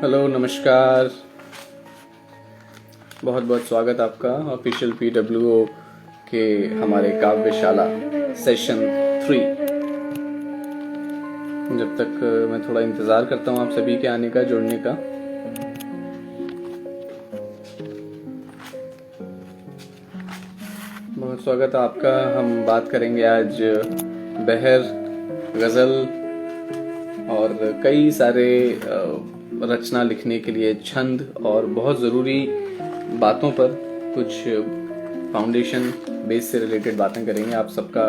Hello, नमस्कार। बहुत बहुत स्वागत आपका ऑफिशियल PWO के हमारे काव्यशाला सेशन 3। जब तक मैं थोड़ा इंतज़ार करता हूँ आप सभी के आने का, जुड़ने का। बहुत स्वागत है आपका। हम बात करेंगे आज बहर, गज़ल और कई सारे रचना लिखने के लिए छंद और बहुत ज़रूरी बातों पर, कुछ फाउंडेशन बेस से रिलेटेड बातें करेंगे। आप सबका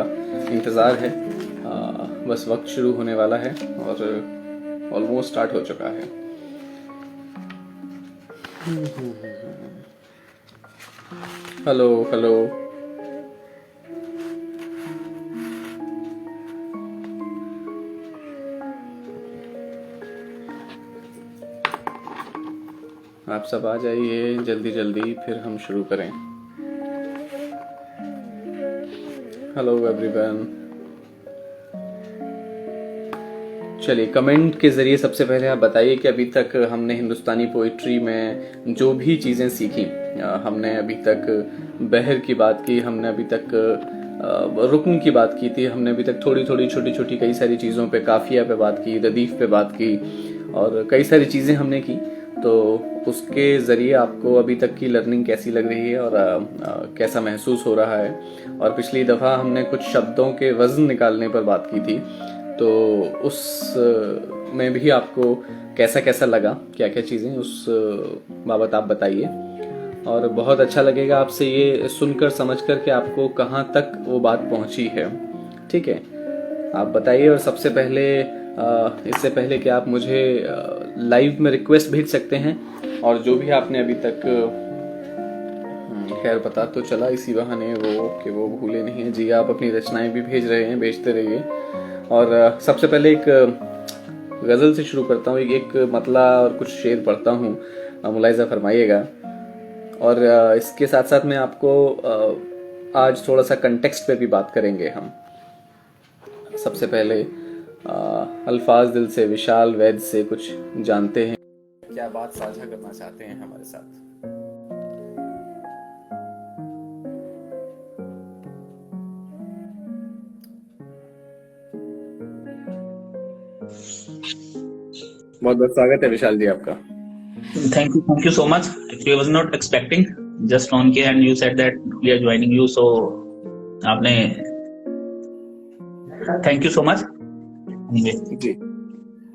इंतज़ार है। बस वक्त शुरू होने वाला है और ऑलमोस्ट स्टार्ट हो चुका है। Hello hello. आप सब आ जाइए जल्दी जल्दी, फिर हम शुरू करें। Hello everyone. चलिए, कमेंट के ज़रिए सबसे पहले आप बताइए कि अभी तक हमने हिंदुस्तानी पोइट्री में जो भी चीज़ें सीखी, हमने अभी तक बहर की बात की, हमने अभी तक रुक्न की बात की थी, हमने अभी तक थोड़ी थोड़ी छोटी छोटी कई सारी चीज़ों पे, काफिया पे बात की, रदीफ पे बात की और कई सारी चीज़ें हमने की। तो उसके ज़रिए आपको अभी तक की लर्निंग कैसी लग रही है और कैसा महसूस हो रहा है। और पिछली दफ़ा हमने कुछ शब्दों के वज़न निकालने पर बात की थी, तो उस में भी आपको कैसा कैसा लगा, क्या क्या चीज़ें, उस बाबत आप बताइए। और बहुत अच्छा लगेगा आपसे ये सुनकर समझकर कि आपको कहाँ तक वो बात पहुँची है। ठीक है, आप बताइए। और सबसे पहले इससे पहले कि आप मुझे लाइव में रिक्वेस्ट भेज सकते हैं, और जो भी आपने अभी तक, खैर पता तो चला इसी बहाने वो कि वो भूले नहीं हैं। जी, आप अपनी रचनाएं भी भेज रहे हैं, भेजते रहिए। और सबसे पहले एक गज़ल से शुरू करता हूँ। एक मतला और कुछ शेर पढ़ता हूँ, मुलाहिज़ा फरमाइएगा। और इसके साथ साथ मैं आपको आज थोड़ा सा कंटेक्स्ट पे भी बात करेंगे हम। सबसे पहले अल्फाज दिल से विशाल वैद से कुछ जानते हैं, क्या बात साझा करना चाहते हैं हमारे साथ। बहुत बहुत स्वागत है विशाल जी आपका। Thank you so much. Actually, I was not expecting. Just on के and you said that we are joining you, so आपने thank you so much. जी,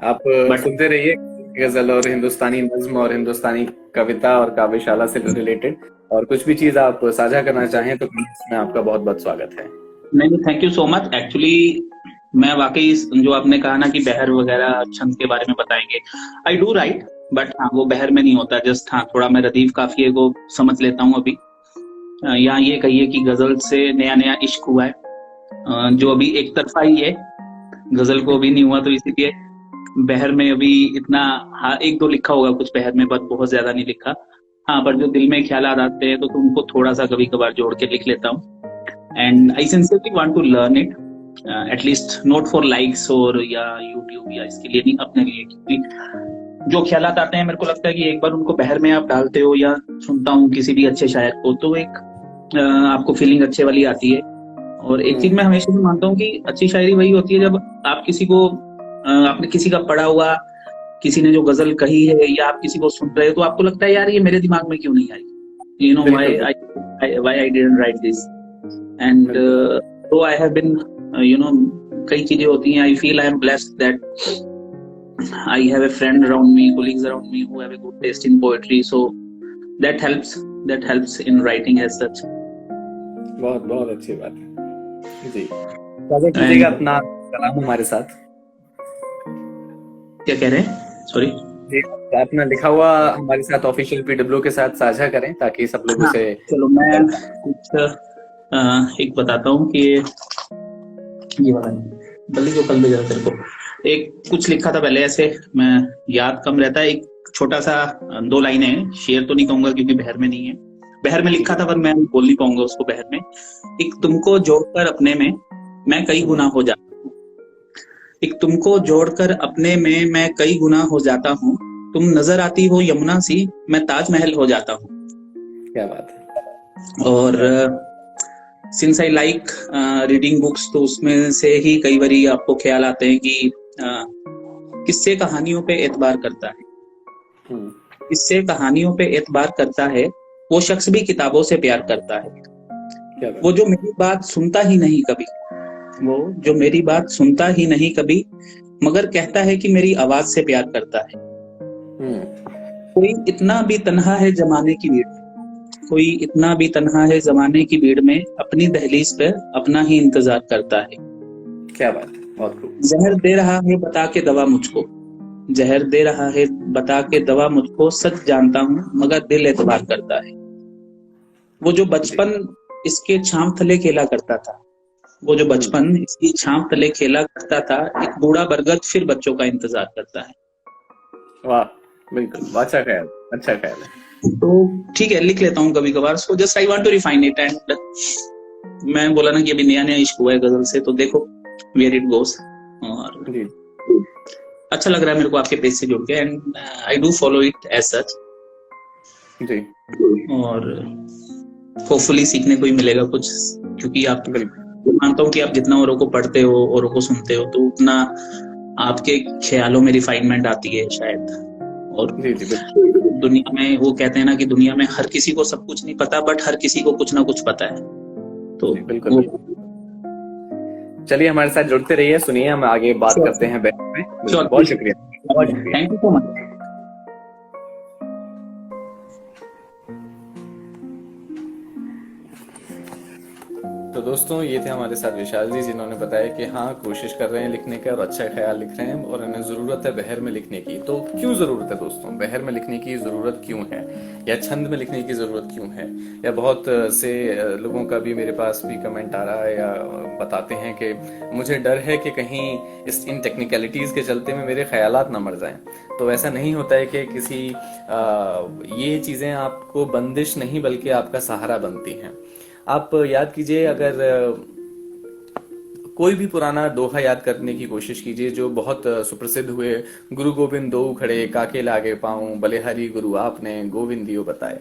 आप सुनते रहिए गजल और हिंदुस्तानी नज्म और हिंदुस्तानी कविता और काव्यशाला से रिलेटेड, और कुछ भी चीज आप साझा करना चाहें तो इसमें आपका बहुत बहुत स्वागत है। नहीं, thank you so much. Actually मैं वाकई जो आपने कहा ना कि बहर वगैरह छंद के बारे में बताएंगे, आई डू राइट, बट हाँ वो बहर में नहीं होता। जस्ट हाँ थोड़ा मैं रदीफ काफिये को समझ लेता हूँ अभी। यहाँ ये कहिए कि गजल से नया नया इश्क हुआ है, जो अभी एक तरफा ही है। गजल को अभी नहीं हुआ, तो इसीलिए बहर में अभी इतना, हाँ एक दो लिखा होगा कुछ बहर में, बट बहुत ज्यादा नहीं लिखा। हाँ पर जो दिल में ख्याल आते हैं तो उनको थोड़ा सा कभी कभार जोड़ के लिख लेता हूँ। And I sincerely want to learn it, at least not for likes और या यूट्यूब या इसके लिए नहीं, अपने लिए। क्योंकि जो ख्याल आते हैं मेरे को लगता है कि एक बार उनको बहर में आप डालते हो, या सुनता हूँ किसी भी अच्छे शायर को, तो एक आपको फीलिंग अच्छे वाली आती है। और एक चीज मैं हमेशा भी मानता हूँ कि अच्छी शायरी वही होती है जब आप किसी को, आपने किसी का पढ़ा हुआ, किसी ने जो गजल कही है, या आप किसी को सुन रहे हो तो आपको लगता है यार ये मेरे दिमाग में क्यों नहीं आई, you know why I didn't write this. And so I have been, you know, कई चीजें होती हैं। I feel I am blessed that I have a friend around me, colleagues around me who have a good taste in poetry, so that helps in writing as such. बहुत बहुत अच्छी बात है जी। साझा कीजिएगा अपना कलाम हमारे साथ। क्या कह रहे हैं? सॉरी जी, अपना लिखा हुआ हमारे साथ ऑफिशियल PWO के साथ साझा करें ताकि सब लोगों से। चलो मैं कुछ एक बताता हूँ कि ये वाला बल्ली को कल भेजा तेरे को, एक कुछ लिखा था पहले, ऐसे मैं याद कम रहता है। एक छोटा सा 2 लाइनें हैं, शेर तो नहीं कहूंगा क्योंकि बहर में नहीं है। बहर में लिखा था पर मैं बोल नहीं पाऊंगा उसको बहर में। एक तुमको जोड़कर अपने में मैं कई गुना हो जाता हूँ, एक तुमको जोड़कर अपने में मैं कई गुना हो जाता हूँ, तुम नजर आती हो यमुना सी, मैं ताजमहल हो जाता हूँ। क्या बात है। और since I like reading books, तो उसमें से ही कई बारी आपको ख्याल आते हैं कि किससे कहानियों पे एतबार करता है, हम्म, किससे कहानियों पे एतबार करता है, वो शख्स भी किताबों से प्यार करता है। क्या बात। वो जो मेरी बात सुनता ही नहीं कभी, वो जो मेरी बात सुनता ही नहीं कभी, मगर कहता है कि मेरी आवाज से प्यार करता है। कोई इतना भी तन्हा है जमाने की भीड़ में, कोई इतना भी तन्हा है जमाने की भीड़ में, अपनी दहलीज पे अपना ही इंतजार करता है। क्या बात है, बहुत खूब। जहर दे रहा है बता के दवा मुझको, जहर दे रहा है बता के दवा मुझको, सच जानता हूँ मगर दिल एतबार करता है। वो जो बचपन इसके छांव तले खेला करता था, वो जो बचपन इसकी छांव तले खेला करता था, एक बूढ़ा बरगद फिर बच्चों का इंतजार करता है। वाह, बिल्कुल अच्छा ख्याल, अच्छा ख्याल है। तो ठीक है, लिख लेता हूँ कभी कभार, so just I want to refine it. And मैं बोला ना कि अभी नया नया इश्क हुआ है गजल से, तो देखो वेयर इट गोस। और जी अच्छा लग रहा है मेरे को आपके पेज से जुड़ के, and I do follow it as such. जी और होपफुली सीखने को ही मिलेगा कुछ, क्योंकि आप, बिल्कुल। मानता हूँ कि आप जितना औरों को पढ़ते हो, औरों को सुनते हो, तो उतना आपके ख्यालों में रिफाइनमेंट आती है शायद। और जी जी बिल्कुल। दुनिया में वो कहते हैं ना कि दुनिया में हर किसी को सब कुछ नहीं पता, बट हर किसी को कुछ ना कुछ पता है। तो जी बिल्कुल। चलिए हमारे साथ जुड़ते रहिए, सुनिए, हम आगे बात करते हैं बैठ में। बहुत शुक्रिया, बहुत शुक्रिया। Thank you so much. तो दोस्तों, ये थे हमारे साथ विशाल जी, जिन्होंने बताया कि हाँ, कोशिश कर रहे हैं लिखने का और अच्छा ख्याल लिख रहे हैं और इन्हें ज़रूरत है बहर में लिखने की। तो क्यों ज़रूरत है दोस्तों, बहर में लिखने की ज़रूरत क्यों है, या छंद में लिखने की ज़रूरत क्यों है? या बहुत से लोगों का भी मेरे पास भी कमेंट आ रहा है, या बताते हैं कि मुझे डर है कि कहीं इन टेक्निकलिटीज़ के चलते में मेरे ख्यालात ना मर जाएं। तो ऐसा नहीं होता है कि किसी ये चीज़ें आपको बंदिश नहीं बल्कि आपका सहारा बनती हैं। आप याद कीजिए, अगर कोई भी पुराना दोहा याद करने की कोशिश कीजिए जो बहुत सुप्रसिद्ध हुए, गुरु गोविंद दो खड़े काके लागे पाऊं, बलिहारी गुरु आपने गोविंद दियो बताए।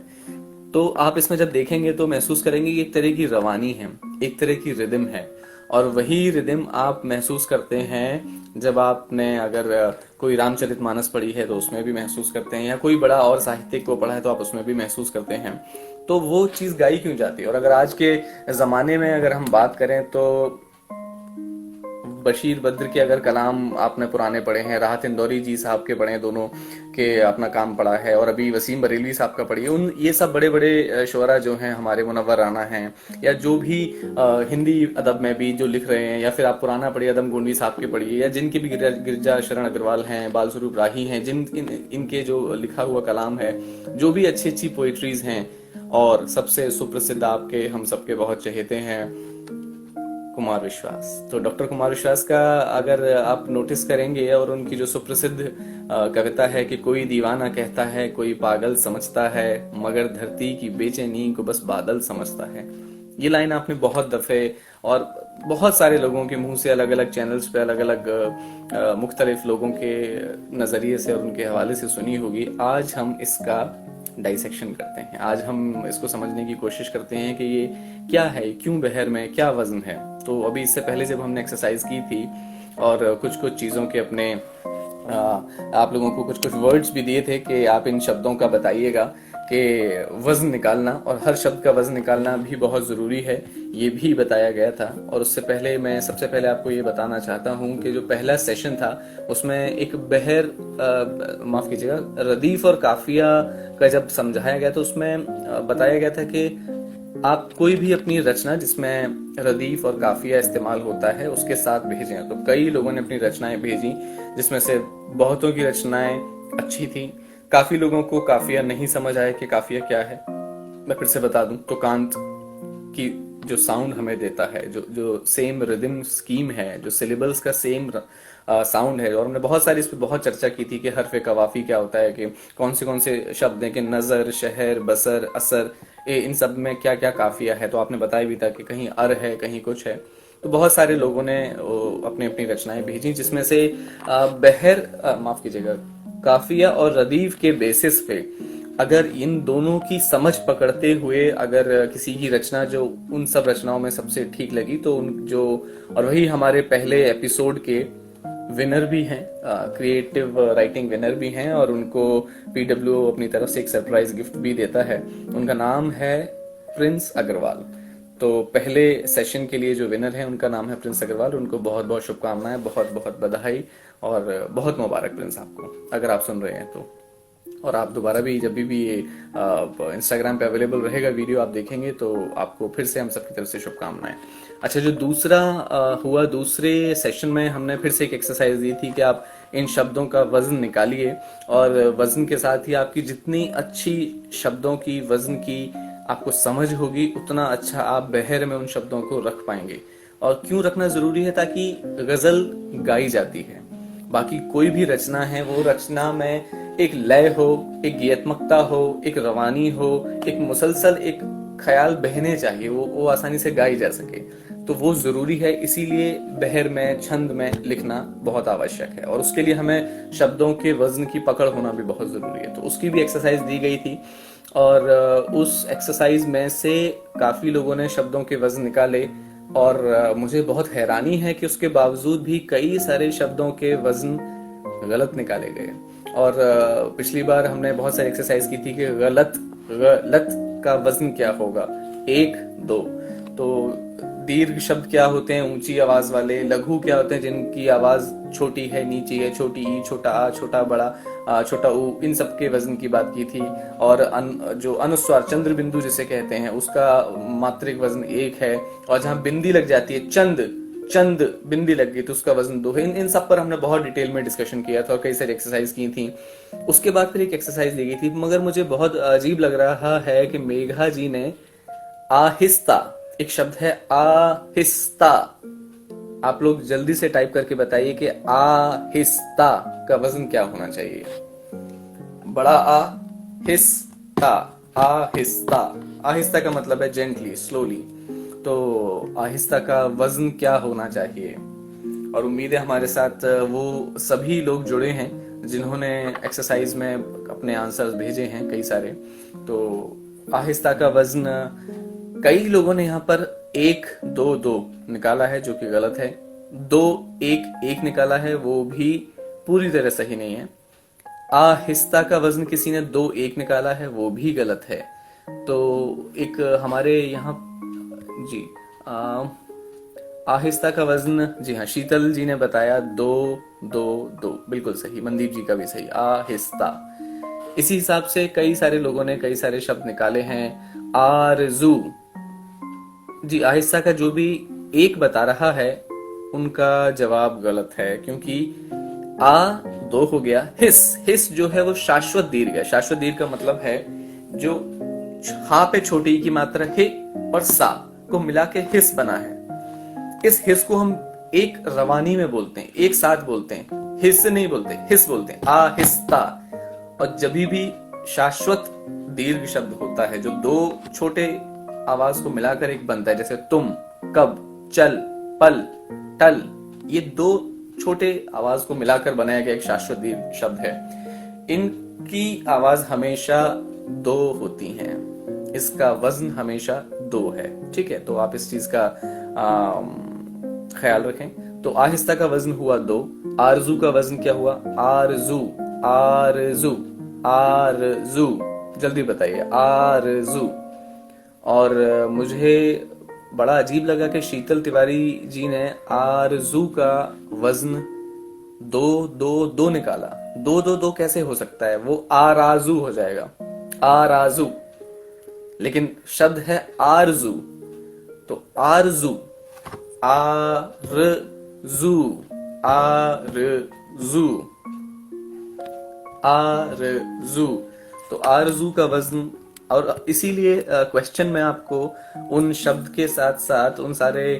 तो आप इसमें जब देखेंगे तो महसूस करेंगे कि एक तरह की रवानी है, एक तरह की रिदम है। और वही रिदम आप महसूस करते हैं जब आपने अगर कोई रामचरितमानस पढ़ी है तो उसमें भी महसूस करते हैं, या कोई बड़ा और साहित्यिक को पढ़ा है तो आप उसमें भी महसूस करते हैं। तो वो चीज गाई क्यों जाती है? और अगर आज के जमाने में अगर हम बात करें तो बशीर बद्र के अगर कलाम आपने पुराने पढ़े हैं, राहत इंदौरी जी साहब के पढ़े हैं, दोनों के अपना काम पढ़ा है, और अभी वसीम बरेलवी साहब का पढ़िए, उन ये सब बड़े बड़े शुअरा जो हैं हमारे, मुनव्वर राना हैं, या जो भी हिंदी अदब में भी जो लिख रहे हैं, या फिर आप पुराना पढ़िए अदम गोंडवी साहब के पढ़िए, या जिनके भी गिरजा शरण अग्रवाल हैं, बाल स्वरूप राही हैं, इनके जो लिखा हुआ कलाम है, जो भी अच्छी अच्छी पोइट्रीज हैं। और सबसे सुप्रसिद्ध आपके, हम सबके बहुत चहेते हैं, कुमार विश्वास। तो डॉक्टर कुमार विश्वास का अगर आप नोटिस करेंगे, और उनकी जो सुप्रसिद्ध कविता है कि कोई दीवाना कहता है कोई पागल समझता है, मगर धरती की बेचैनी को बस बादल समझता है। ये लाइन आपने बहुत दफे और बहुत सारे लोगों के मुंह से, अलग अलग चैनल्स पे, अलग अलग मुख्तलिफ लोगों के नजरिए से और उनके हवाले से सुनी होगी। आज हम इसका डाइसेक्शन करते हैं, आज हम इसको समझने की कोशिश करते हैं कि ये क्या है, क्यों बहर में क्या वजन है। तो अभी इससे पहले जब हमने एक्सरसाइज की थी और कुछ कुछ चीज़ों के अपने आप लोगों को कुछ कुछ वर्ड्स भी दिए थे कि आप इन शब्दों का बताइएगा कि वजन निकालना, और हर शब्द का वजन निकालना भी बहुत ज़रूरी है, ये भी बताया गया था। और उससे पहले मैं सबसे पहले आपको ये बताना चाहता हूँ कि जो पहला सेशन था उसमें एक बहर, माफ़ कीजिएगा, रदीफ और काफिया का जब समझाया गया तो उसमें बताया गया था कि आप कोई भी अपनी रचना जिसमें रदीफ और काफिया इस्तेमाल होता है उसके साथ भेजें। तो कई लोगों ने अपनी रचनाएं भेजी, जिसमें से बहुतों की रचनाएं अच्छी थी, काफी लोगों को काफिया नहीं समझ आया कि काफिया क्या है। मैं फिर से बता दूं तो कांत की जो साउंड हमें देता है, जो सेम रिदम स्कीम है, जो सिलेबल्स का सेम साउंड है, और हमने बहुत सारी इस पर बहुत चर्चा की थी कि हरफ कवाफी क्या होता है, कि कौन से शब्द हैं, कि नज़र, शहर, बसर, असर, इन सब में क्या क्या काफिया है। तो आपने बताया भी था कि कहीं अर है, कहीं कुछ है। तो बहुत सारे लोगों ने अपनी अपनी रचनाएं भेजी, जिसमें से बहर, माफ कीजिएगा, काफिया और रदीफ के बेसिस पे अगर इन दोनों की समझ पकड़ते हुए अगर किसी की रचना जो उन सब रचनाओं में सबसे ठीक लगी तो उन जो, और वही हमारे पहले एपिसोड के विनर भी हैं, क्रिएटिव राइटिंग विनर भी हैं, और उनको पीडब्ल्यू अपनी तरफ से एक सरप्राइज गिफ्ट भी देता है। उनका नाम है प्रिंस अग्रवाल। तो पहले सेशन के लिए जो विनर है उनका नाम है प्रिंस अग्रवाल। उनको बहुत बहुत शुभकामनाएं, बहुत बहुत बधाई और बहुत मुबारक प्रिंस आपको, अगर आप सुन रहे हैं तो। और आप दोबारा भी जब भी ये इंस्टाग्राम पे अवेलेबल रहेगा वीडियो आप देखेंगे तो आपको फिर से हम सबकी तरफ से शुभकामनाएं। अच्छा, जो दूसरा हुआ, दूसरे सेशन में हमने फिर से एक एक्सरसाइज दी थी कि आप इन शब्दों का वजन निकालिए, और वजन के साथ ही आपकी जितनी अच्छी शब्दों की वजन की आपको समझ होगी उतना अच्छा आप बहर में उन शब्दों को रख पाएंगे। और क्यों रखना जरूरी है? ताकि गजल गाई जाती है, बाकी कोई भी रचना है वो रचना में एक लय हो, एक गीतात्मकता हो, एक रवानी हो, एक मुसलसल एक ख्याल बहने चाहिए, वो आसानी से गाई जा सके, तो वो जरूरी है। इसीलिए बहर में, छंद में लिखना बहुत आवश्यक है, और उसके लिए हमें शब्दों के वजन की पकड़ होना भी बहुत जरूरी है। तो उसकी भी एक्सरसाइज दी गई थी, और उस एक्सरसाइज में से काफी लोगों ने शब्दों के वजन निकाले, और मुझे बहुत हैरानी है कि उसके बावजूद भी कई सारे शब्दों के वजन गलत निकाले गए। और पिछली बार हमने बहुत सारी एक्सरसाइज की थी कि गलत का वजन क्या होगा, 1 2। तो दीर्घ शब्द क्या होते हैं, ऊंची आवाज वाले। लघु क्या होते हैं, जिनकी आवाज छोटी है, नीची है, छोटी ई, छोटा आ, छोटा बड़ा, छोटा ऊ, इन सब के वजन की बात की थी। और जो अनुस्वार, चंद्र बिंदु जिसे कहते हैं, उसका मात्रिक वजन 1 है। और जहां बिंदी लग जाती है, चंद बिंदी लग गई तो उसका वजन 2 है। इन सब पर हमने बहुत डिटेल में डिस्कशन किया था और कई सारी एक्सरसाइज की थी। उसके बाद फिर एक एक्सरसाइज दी गई थी, मगर मुझे बहुत अजीब लग रहा है कि मेघा जी ने आहिस्ता, एक शब्द है आहिस्ता, आप लोग जल्दी से टाइप करके बताइए कि आहिस्ता का वजन क्या होना चाहिए। बड़ा आ, हिस्ता, आहिस्ता। आहिस्ता का मतलब है जेंटली, स्लोली। तो आहिस्ता का वजन क्या होना चाहिए? और उम्मीद है हमारे साथ वो सभी लोग जुड़े हैं जिन्होंने एक्सरसाइज में अपने आंसर्स भेजे हैं, कई सारे। तो आहिस्ता का वजन कई लोगों ने यहाँ पर 1 2 2 निकाला है, जो कि गलत है। 2 1 1 निकाला है, वो भी पूरी तरह सही नहीं है। आहिस्ता का वजन किसी ने 2 1 निकाला है, वो भी गलत है। तो एक हमारे यहाँ जी आहिस्ता का वजन, जी हाँ, शीतल जी ने बताया 2 2 2, बिल्कुल सही। मनदीप जी का भी सही, आहिस्ता। इसी हिसाब से कई सारे लोगों ने कई सारे शब्द निकाले हैं। आरजू, जी आहिस्ता का जो भी 1 बता रहा है उनका जवाब गलत है, क्योंकि 2 हो गया। हिस जो है वो शाश्वत दीर्घ है। शाश्वत दीर्घ का मतलब है जो हा पे छोटी की मात्रा हे और सा को मिला के हिस बना है। इस हिस को हम एक रवानी में बोलते हैं, एक साथ बोलते हैं, हिस नहीं बोलते, हिस बोलते हैं, आहिस्ता। और जब भी शाश्वत दीर्घ शब्द होता है जो 2 छोटे आवाज को मिलाकर एक बनता है, जैसे तुम, कब, चल, पल, टल, ये 2 छोटे आवाज को मिलाकर बनाया गया एक शाश्वत दीर्घ शब्द है। इनकी आवाज हमेशा 2 होती है, इसका वजन हमेशा 2 है। ठीक है, तो आप इस चीज का ख्याल रखें। तो आहिस्ता का वजन हुआ 2। आरजू का वजन क्या हुआ? आरजू, आरजू, आरजू, जल्दी बताइए, आरजू। और मुझे बड़ा अजीब लगा कि शीतल तिवारी जी ने आरजू का वजन 2 2 2 निकाला। 2 2 2 कैसे हो सकता है? वो आराजू हो जाएगा, आराजू। लेकिन शब्द है आरजू, तो आरजू, आरजू, आरजू, आरजू। तो आरजू का वजन, और इसीलिए क्वेश्चन में आपको उन शब्द के साथ साथ, उन सारे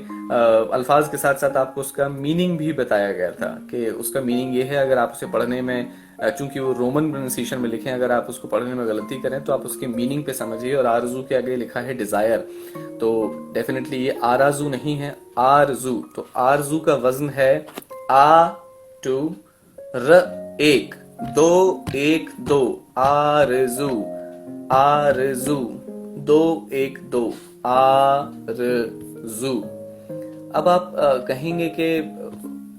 अल्फाज के साथ साथ आपको उसका मीनिंग भी बताया गया था कि उसका मीनिंग ये है। अगर आप उसे पढ़ने में, चूंकि वो रोमन प्रोनाउंसिएशन में लिखे हैं, अगर आप उसको पढ़ने में गलती करें तो आप उसके मीनिंग पे समझिए। और आरजू के आगे लिखा है डिजायर, तो डेफिनेटली ये आराजू नहीं है, आरजू। तो आरजू का वजन है आ 2 र 1, दो एक दो, आरज़ू आरज़ू, दो एक दो, आरज़ू। अब आप कहेंगे कि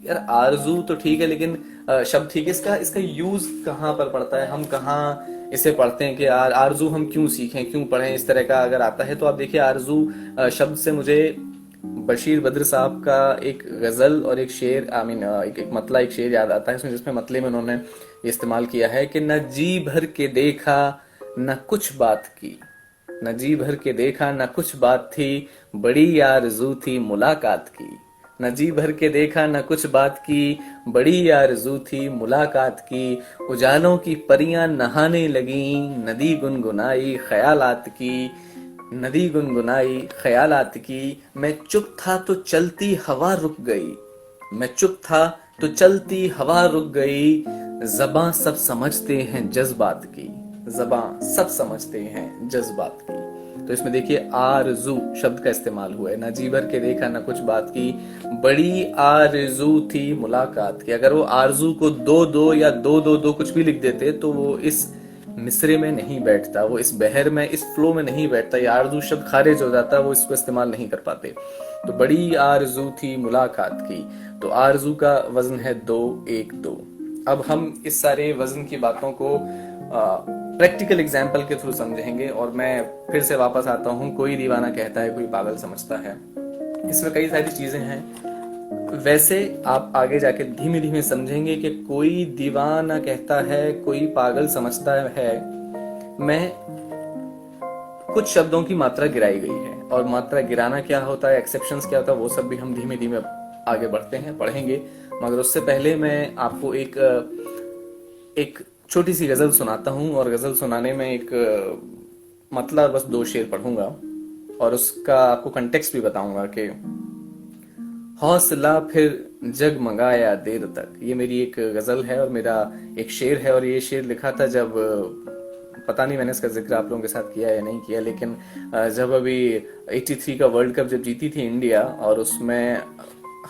यार आरज़ू तो ठीक है, लेकिन शब्द ठीक है, इसका इसका यूज कहाँ पर पड़ता है, हम कहाँ इसे पढ़ते हैं कि आरज़ू हम क्यों सीखें, क्यों पढ़ें, इस तरह का अगर आता है तो आप देखिए आरज़ू शब्द से मुझे बशीर बद्र साहब का एक गजल और एक शेर, आई मीन एक मतला, एक शेर याद आता है उसमें, जिसमें मतले में उन्होंने इस्तेमाल किया है कि न जी भर के देखा न कुछ बात की, न जी भर के देखा न कुछ बात थी, बड़ी आरज़ू थी मुलाकात की। न जी भर के देखा न कुछ बात की, बड़ी आरज़ू थी मुलाकात की। उजालों की परियां नहाने लगी, नदी गुनगुनाई ख्यालात की, नदी गुनगुनाई ख्यालात की। मैं चुप था तो चलती हवा रुक गई, मैं चुप था तो चलती हवा रुक गई। ज़बां सब समझते हैं जज्बात की, ज़बां सब समझते हैं जज्बात की। तो इसमें देखिए आरज़ू शब्द का इस्तेमाल हुआ है, ना जी भर के देखा ना कुछ बात की, बड़ी आरज़ू थी मुलाकात की। अगर वो आरज़ू को दो दो या दो दो दो कुछ भी लिख देते तो वो इस मिसरे में नहीं बैठता, वो इस बहर में, इस फ्लो में नहीं बैठता, ये आरज़ू शब्द खारिज हो जाता, वो इसको इस्तेमाल नहीं कर पाते। तो बड़ी आरज़ू थी मुलाकात की, तो आरज़ू का वजन है दो एक दो। अब हम इस सारे वजन की बातों को प्रैक्टिकल एग्जाम्पल के थ्रू समझेंगे, और मैं फिर से वापस आता हूँ, कोई दीवाना कहता है कोई पागल समझता है। इसमें कई सारी चीजें हैं, वैसे आप आगे जाके धीमे धीमे समझेंगे कि कोई दीवाना कहता है कोई पागल समझता है मैं कुछ शब्दों की मात्रा गिराई गई है, और मात्रा गिराना क्या होता है, एक्सेप्शंस क्या होता है, वो सब भी हम धीमे धीमे आगे बढ़ते हैं, पढ़ेंगे। मगर उससे पहले मैं आपको एक छोटी सी गजल सुनाता हूँ, और गजल सुनाने में एक मतलब बस दो शेर पढ़ूंगा और उसका आपको कंटेक्स्ट भी बताऊंगा कि हौसला फिर जगमगाया देर तक। ये मेरी एक गजल है और मेरा एक शेर है, और ये शेर लिखा था जब, पता नहीं मैंने इसका जिक्र आप लोगों के साथ किया या नहीं किया, लेकिन जब अभी 83 का वर्ल्ड कप जब जीती थी इंडिया, और उसमें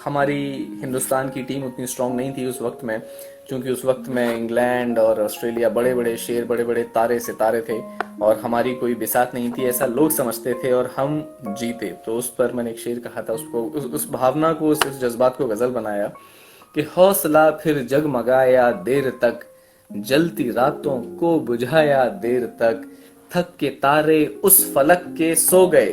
हमारी हिंदुस्तान की टीम उतनी स्ट्रांग नहीं थी उस वक्त में, क्योंकि उस वक्त में इंग्लैंड और ऑस्ट्रेलिया बड़े बड़े शेर, बड़े बड़े तारे सितारे थे, और हमारी कोई बिसात नहीं थी, ऐसा लोग समझते थे, और हम जीते। तो उस पर मैंने एक शेर कहा था, उसको उस भावना को, उस जज्बात को गजल बनाया कि हौसला फिर जगमगाया देर तक, जलती रातों को बुझाया देर तक, थक के तारे उस फलक के सो गए,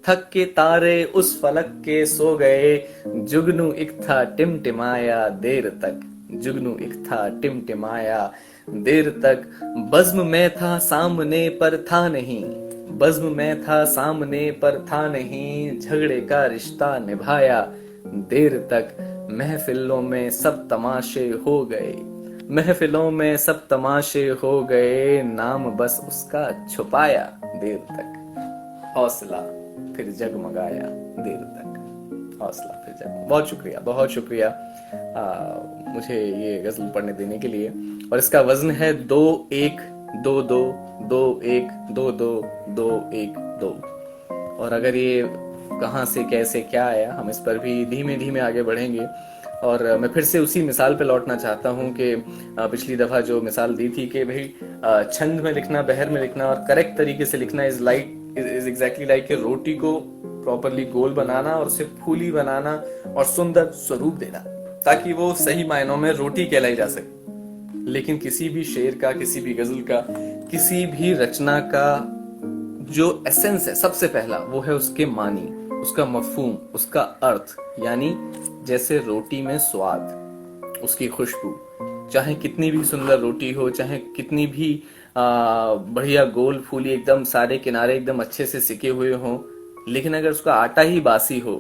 थक के तारे उस फलक के सो गए, जुगनू एक था टिमटिमाया देर तक, जुगनू एक था टिमटिमाया देर तक। बज़्म में था सामने पर था नहीं, बज़्म में था सामने पर था नहीं, झगड़े का रिश्ता निभाया देर तक। महफिलों में सब तमाशे हो गए, महफिलों में सब तमाशे हो गए, नाम बस उसका छुपाया देर तक। हौसला फिर जगमगाया देर तक, हौसला फिर जग। बहुत शुक्रिया, बहुत शुक्रिया मुझे ये गजल पढ़ने देने के लिए। और इसका वजन है दो एक दो दो, दो एक दो दो, दो एक दो। और अगर ये कहाँ से कैसे क्या आया, हम इस पर भी धीमे धीमे आगे बढ़ेंगे। और मैं फिर से उसी मिसाल पे लौटना चाहता हूँ कि पिछली दफा जो मिसाल दी थी कि भाई छंद में लिखना, बहर में लिखना और करेक्ट तरीके से लिखना इज एग्जैक्टली लाइक कि रोटी को प्रॉपरली गोल बनाना और उसे फूली बनाना और सुंदर स्वरूप देना, ताकि वो सही मायनों में रोटी कहलाई जा सके। लेकिन किसी भी शेर का, किसी भी गजल का, किसी भी रचना का जो एसेंस है सबसे पहला, वो है उसके मानी, उसका मफहूम, उसका अर्थ। यानी जैसे रोटी में स्वाद, उसकी खुशबू, चाहे कितनी भी सुंदर रोटी हो, चाहे कितनी भी बढ़िया गोल फूली, एकदम सारे किनारे एकदम अच्छे से सिके हुए हो, लेकिन अगर उसका आटा ही बासी हो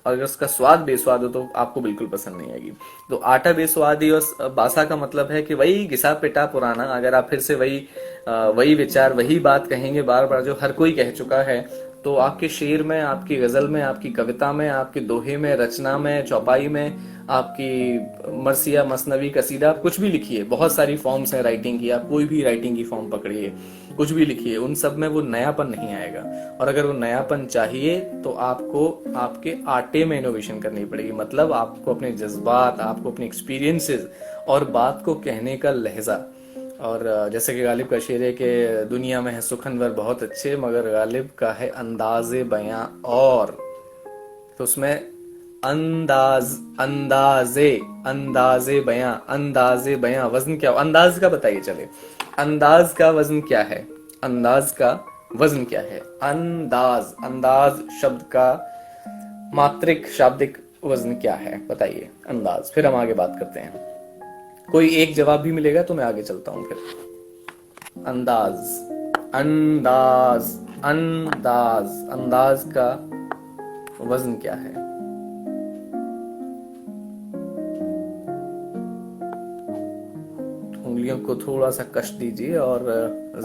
और अगर उसका स्वाद बेस्वाद हो तो आपको बिल्कुल पसंद नहीं आएगी। तो आटा बेस्वाद ही और बासा का मतलब है कि वही घिसा पिटा पुराना, अगर आप फिर से वही विचार, वही बात कहेंगे बार बार जो हर कोई कह चुका है, तो आपके शेर में, आपकी गजल में, आपकी कविता में, आपके दोहे में, रचना में, चौपाई में, आपकी मरसिया, मसनवी, कसीदा, आप कुछ भी लिखिए, बहुत सारी फॉर्म्स हैं राइटिंग की, आप कोई भी राइटिंग की फॉर्म पकड़िए, कुछ भी लिखिए, उन सब में वो नयापन नहीं आएगा। और अगर वो नयापन चाहिए तो आपको आपके आटे में इनोवेशन करनी पड़ेगी, मतलब आपको अपने जज्बात, आपको अपने एक्सपीरियंसेस और बात को कहने का लहजा। और जैसे कि गालिब का शेर है कि दुनिया में है सुखनवर बहुत अच्छे, मगर गालिब का है अंदाज़े बयां और। तो उसमें अंदाज, अंदाजे, अंदाजे बयां, अंदाजे बयां, वजन क्या हो, अंदाज का बताइए चले, अंदाज का वजन क्या है, अंदाज का वजन क्या है, अंदाज, अंदाज शब्द का मात्रिक शाब्दिक वजन क्या है बताइए, अंदाज। फिर हम आगे बात करते हैं, कोई एक जवाब भी मिलेगा तो मैं आगे चलता हूं फिर। अंदाज, अंदाज, अंदाज, अंदाज का वजन क्या है? उंगलियों को थोड़ा सा कष्ट दीजिए और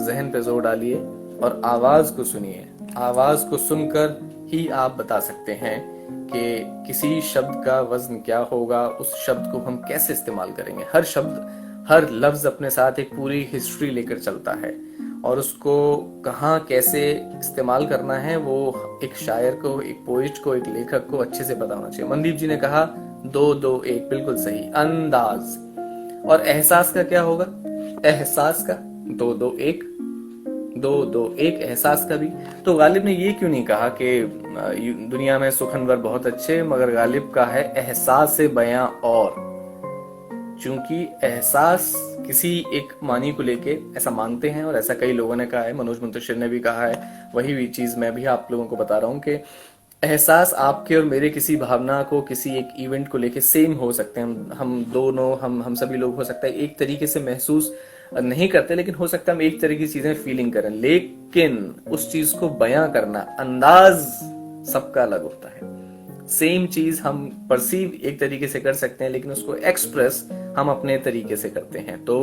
जहन पे जोर डालिए और आवाज को सुनिए। आवाज को सुनकर ही आप बता सकते हैं कि किसी शब्द का वजन क्या होगा, उस शब्द को हम कैसे इस्तेमाल करेंगे। हर शब्द, हर लफ्ज अपने साथ एक पूरी हिस्ट्री लेकर चलता है और उसको कहाँ कैसे इस्तेमाल करना है वो एक शायर को, एक पोइट को, एक लेखक को अच्छे से पता होना चाहिए। मनदीप जी ने कहा 2 2 1, बिल्कुल सही। अंदाज और एहसास का क्या होगा? एहसास का 2 2 1, 2 2 1 एहसास का भी। तो गालिब ने ये क्यों नहीं कहा कि दुनिया में सुखनवर बहुत अच्छे, मगर गालिब का है एहसास से बयां और, क्योंकि एहसास किसी एक मानी को लेके ऐसा मानते हैं और ऐसा कई लोगों ने कहा है, मनोज मुंतशिर ने भी कहा है, वही भी चीज मैं भी आप लोगों को बता रहा हूँ कि एहसास आपके और मेरे किसी भावना को, किसी एक इवेंट को लेके सेम हो सकते हैं। हम दोनों, हम सभी लोग हो सकता है एक तरीके से महसूस नहीं करते, लेकिन हो सकता है हम एक तरह की चीजें फीलिंग करें, लेकिन उस चीज को बयां करना, अंदाज सबका अलग होता है। सेम चीज हम परसीव एक तरीके से कर सकते हैं, लेकिन उसको एक्सप्रेस हम अपने तरीके से करते हैं। तो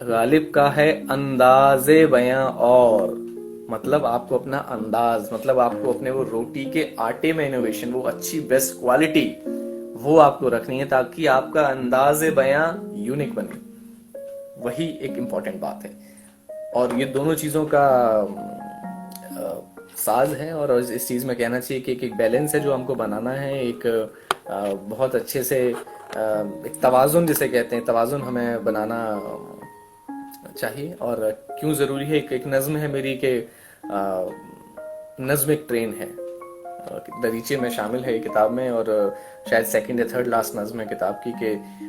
गालिब का है अंदाजे बयां और, मतलब आपको अपना अंदाज, मतलब आपको अपने वो रोटी के आटे में इनोवेशन, वो अच्छी बेस्ट क्वालिटी वो आपको रखनी है ताकि आपका अंदाजे बयां यूनिक बने। वही एक इम्पॉर्टेंट बात है और ये दोनों चीजों का साज है। और इस चीज में कहना चाहिए कि एक बैलेंस है जो हमको बनाना है, एक बहुत अच्छे से एक तवाजुन जिसे कहते हैं, तवाजुन हमें बनाना चाहिए। और क्यों जरूरी है, एक नज्म है मेरी के नज्म एक ट्रेन है, दरीचे में शामिल है किताब में, और शायद सेकंड या थर्ड लास्ट नज्म है किताब की, कि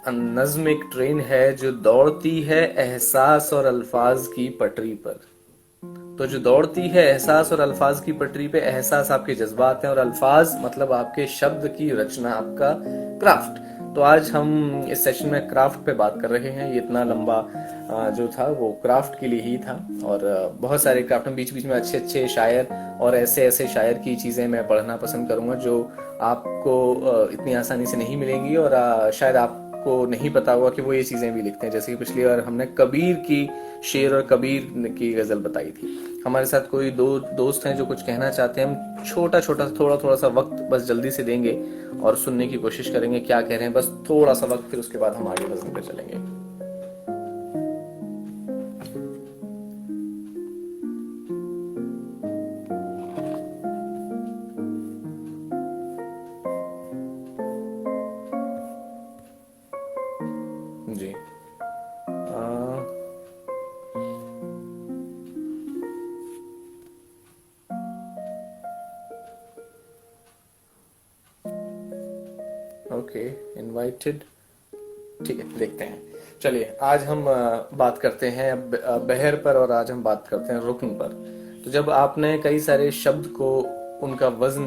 नज्म एक ट्रेन है जो दौड़ती है एहसास और अल्फाज की पटरी पर। तो जो दौड़ती है एहसास और अल्फाज की पटरी पे, एहसास आपके जज्बात हैं और अल्फाज मतलब आपके शब्द की रचना, आपका क्राफ्ट। तो आज हम इस सेशन में क्राफ्ट पे बात कर रहे हैं। ये इतना लंबा जो था वो क्राफ्ट के लिए ही था, और बहुत सारे क्राफ्ट में बीच बीच में अच्छे अच्छे शायर और ऐसे ऐसे शायर की चीज़ें मैं पढ़ना पसंद करूँगा जो आपको इतनी आसानी से नहीं मिलेंगी, और शायद आपको नहीं पता होगा कि वो ये चीज़ें भी लिखते हैं। जैसे कि पिछली बार हमने कबीर की शेर और कबीर की गज़ल बताई थी। हमारे साथ कोई दोस्त हैं जो कुछ कहना चाहते हैं, हम छोटा छोटा थोड़ा सा वक्त बस जल्दी से देंगे और सुनने की कोशिश करेंगे क्या कह रहे हैं, बस थोड़ा सा वक्त, फिर उसके बाद हम आगे वज़न पे चलेंगे। जी ओके, इनवाइटेड, ठीक है, देखते हैं। चलिए आज हम बात करते हैं बहर पर, और आज हम बात करते हैं रुकन पर। तो जब आपने कई सारे शब्द को उनका वजन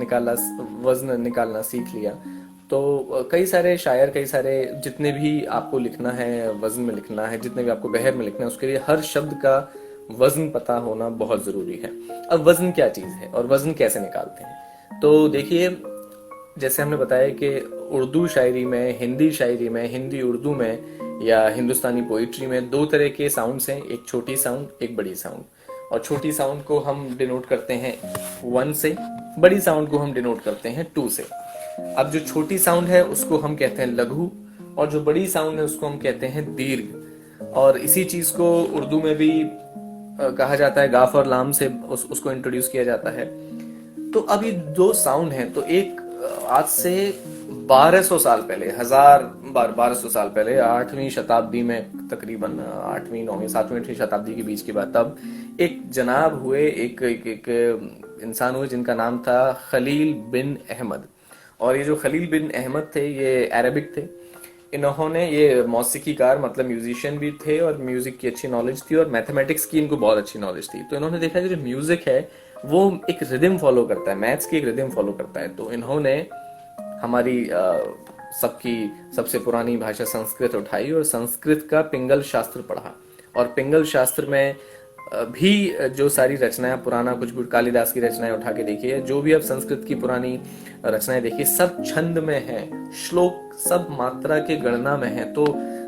निकालना सीख लिया, तो कई सारे शायर, कई सारे जितने भी आपको लिखना है, वजन में लिखना है, जितने भी आपको बहर में लिखना है, उसके लिए हर शब्द का वजन पता होना बहुत जरूरी है। अब वजन क्या चीज है और वजन कैसे निकालते हैं? तो देखिए, जैसे हमने बताया कि उर्दू शायरी में, हिंदी शायरी में, हिंदी उर्दू में या हिंदुस्तानी पोइट्री में 2 तरह के साउंड्स हैं, एक छोटी साउंड, एक बड़ी साउंड। और छोटी साउंड को हम डिनोट करते हैं 1 से, बड़ी साउंड को हम डिनोट करते हैं 2 से। अब जो छोटी साउंड है उसको हम कहते हैं लघु, और जो बड़ी साउंड है उसको हम कहते हैं दीर्घ। और इसी चीज को उर्दू में भी कहा जाता है, गाफ और लाम से उसको इंट्रोड्यूस किया जाता है। तो अब ये दो साउंड हैं, तो एक आज से 1200 साल पहले, 1200 साल पहले, 8वीं शताब्दी में, तकरीबन 8वीं 9वीं 7वीं 8वीं शताब्दी के बीच की बात, तब एक जनाब हुए, एक इंसान हुए जिनका नाम था खलील बिन अहमद। और ये जो खलील बिन अहमद थे ये अरबिक थे। इन्होंने, ये मौसीकीकार मतलब म्यूजिशियन भी थे और म्यूजिक की अच्छी नॉलेज थी और मैथमेटिक्स की इनको बहुत अच्छी नॉलेज थी। तो इन्होंने देखा कि जो म्यूजिक है वो एक रिदम फॉलो करता है, मैथ्स की एक रिदम फॉलो करता है। तो इन्होंने हमारी सबकी सबसे पुरानी भाषा संस्कृत उठाई और संस्कृत का पिंगल शास्त्र पढ़ा। और पिंगल शास्त्र में भी जो सारी रचनाएं, पुराना कुछ भी कालिदास की रचनाएं उठा के देखिए, जो भी आप संस्कृत की पुरानी रचनाएं देखिए, सब छंद में है, श्लोक सब मात्रा के गणना में है। तो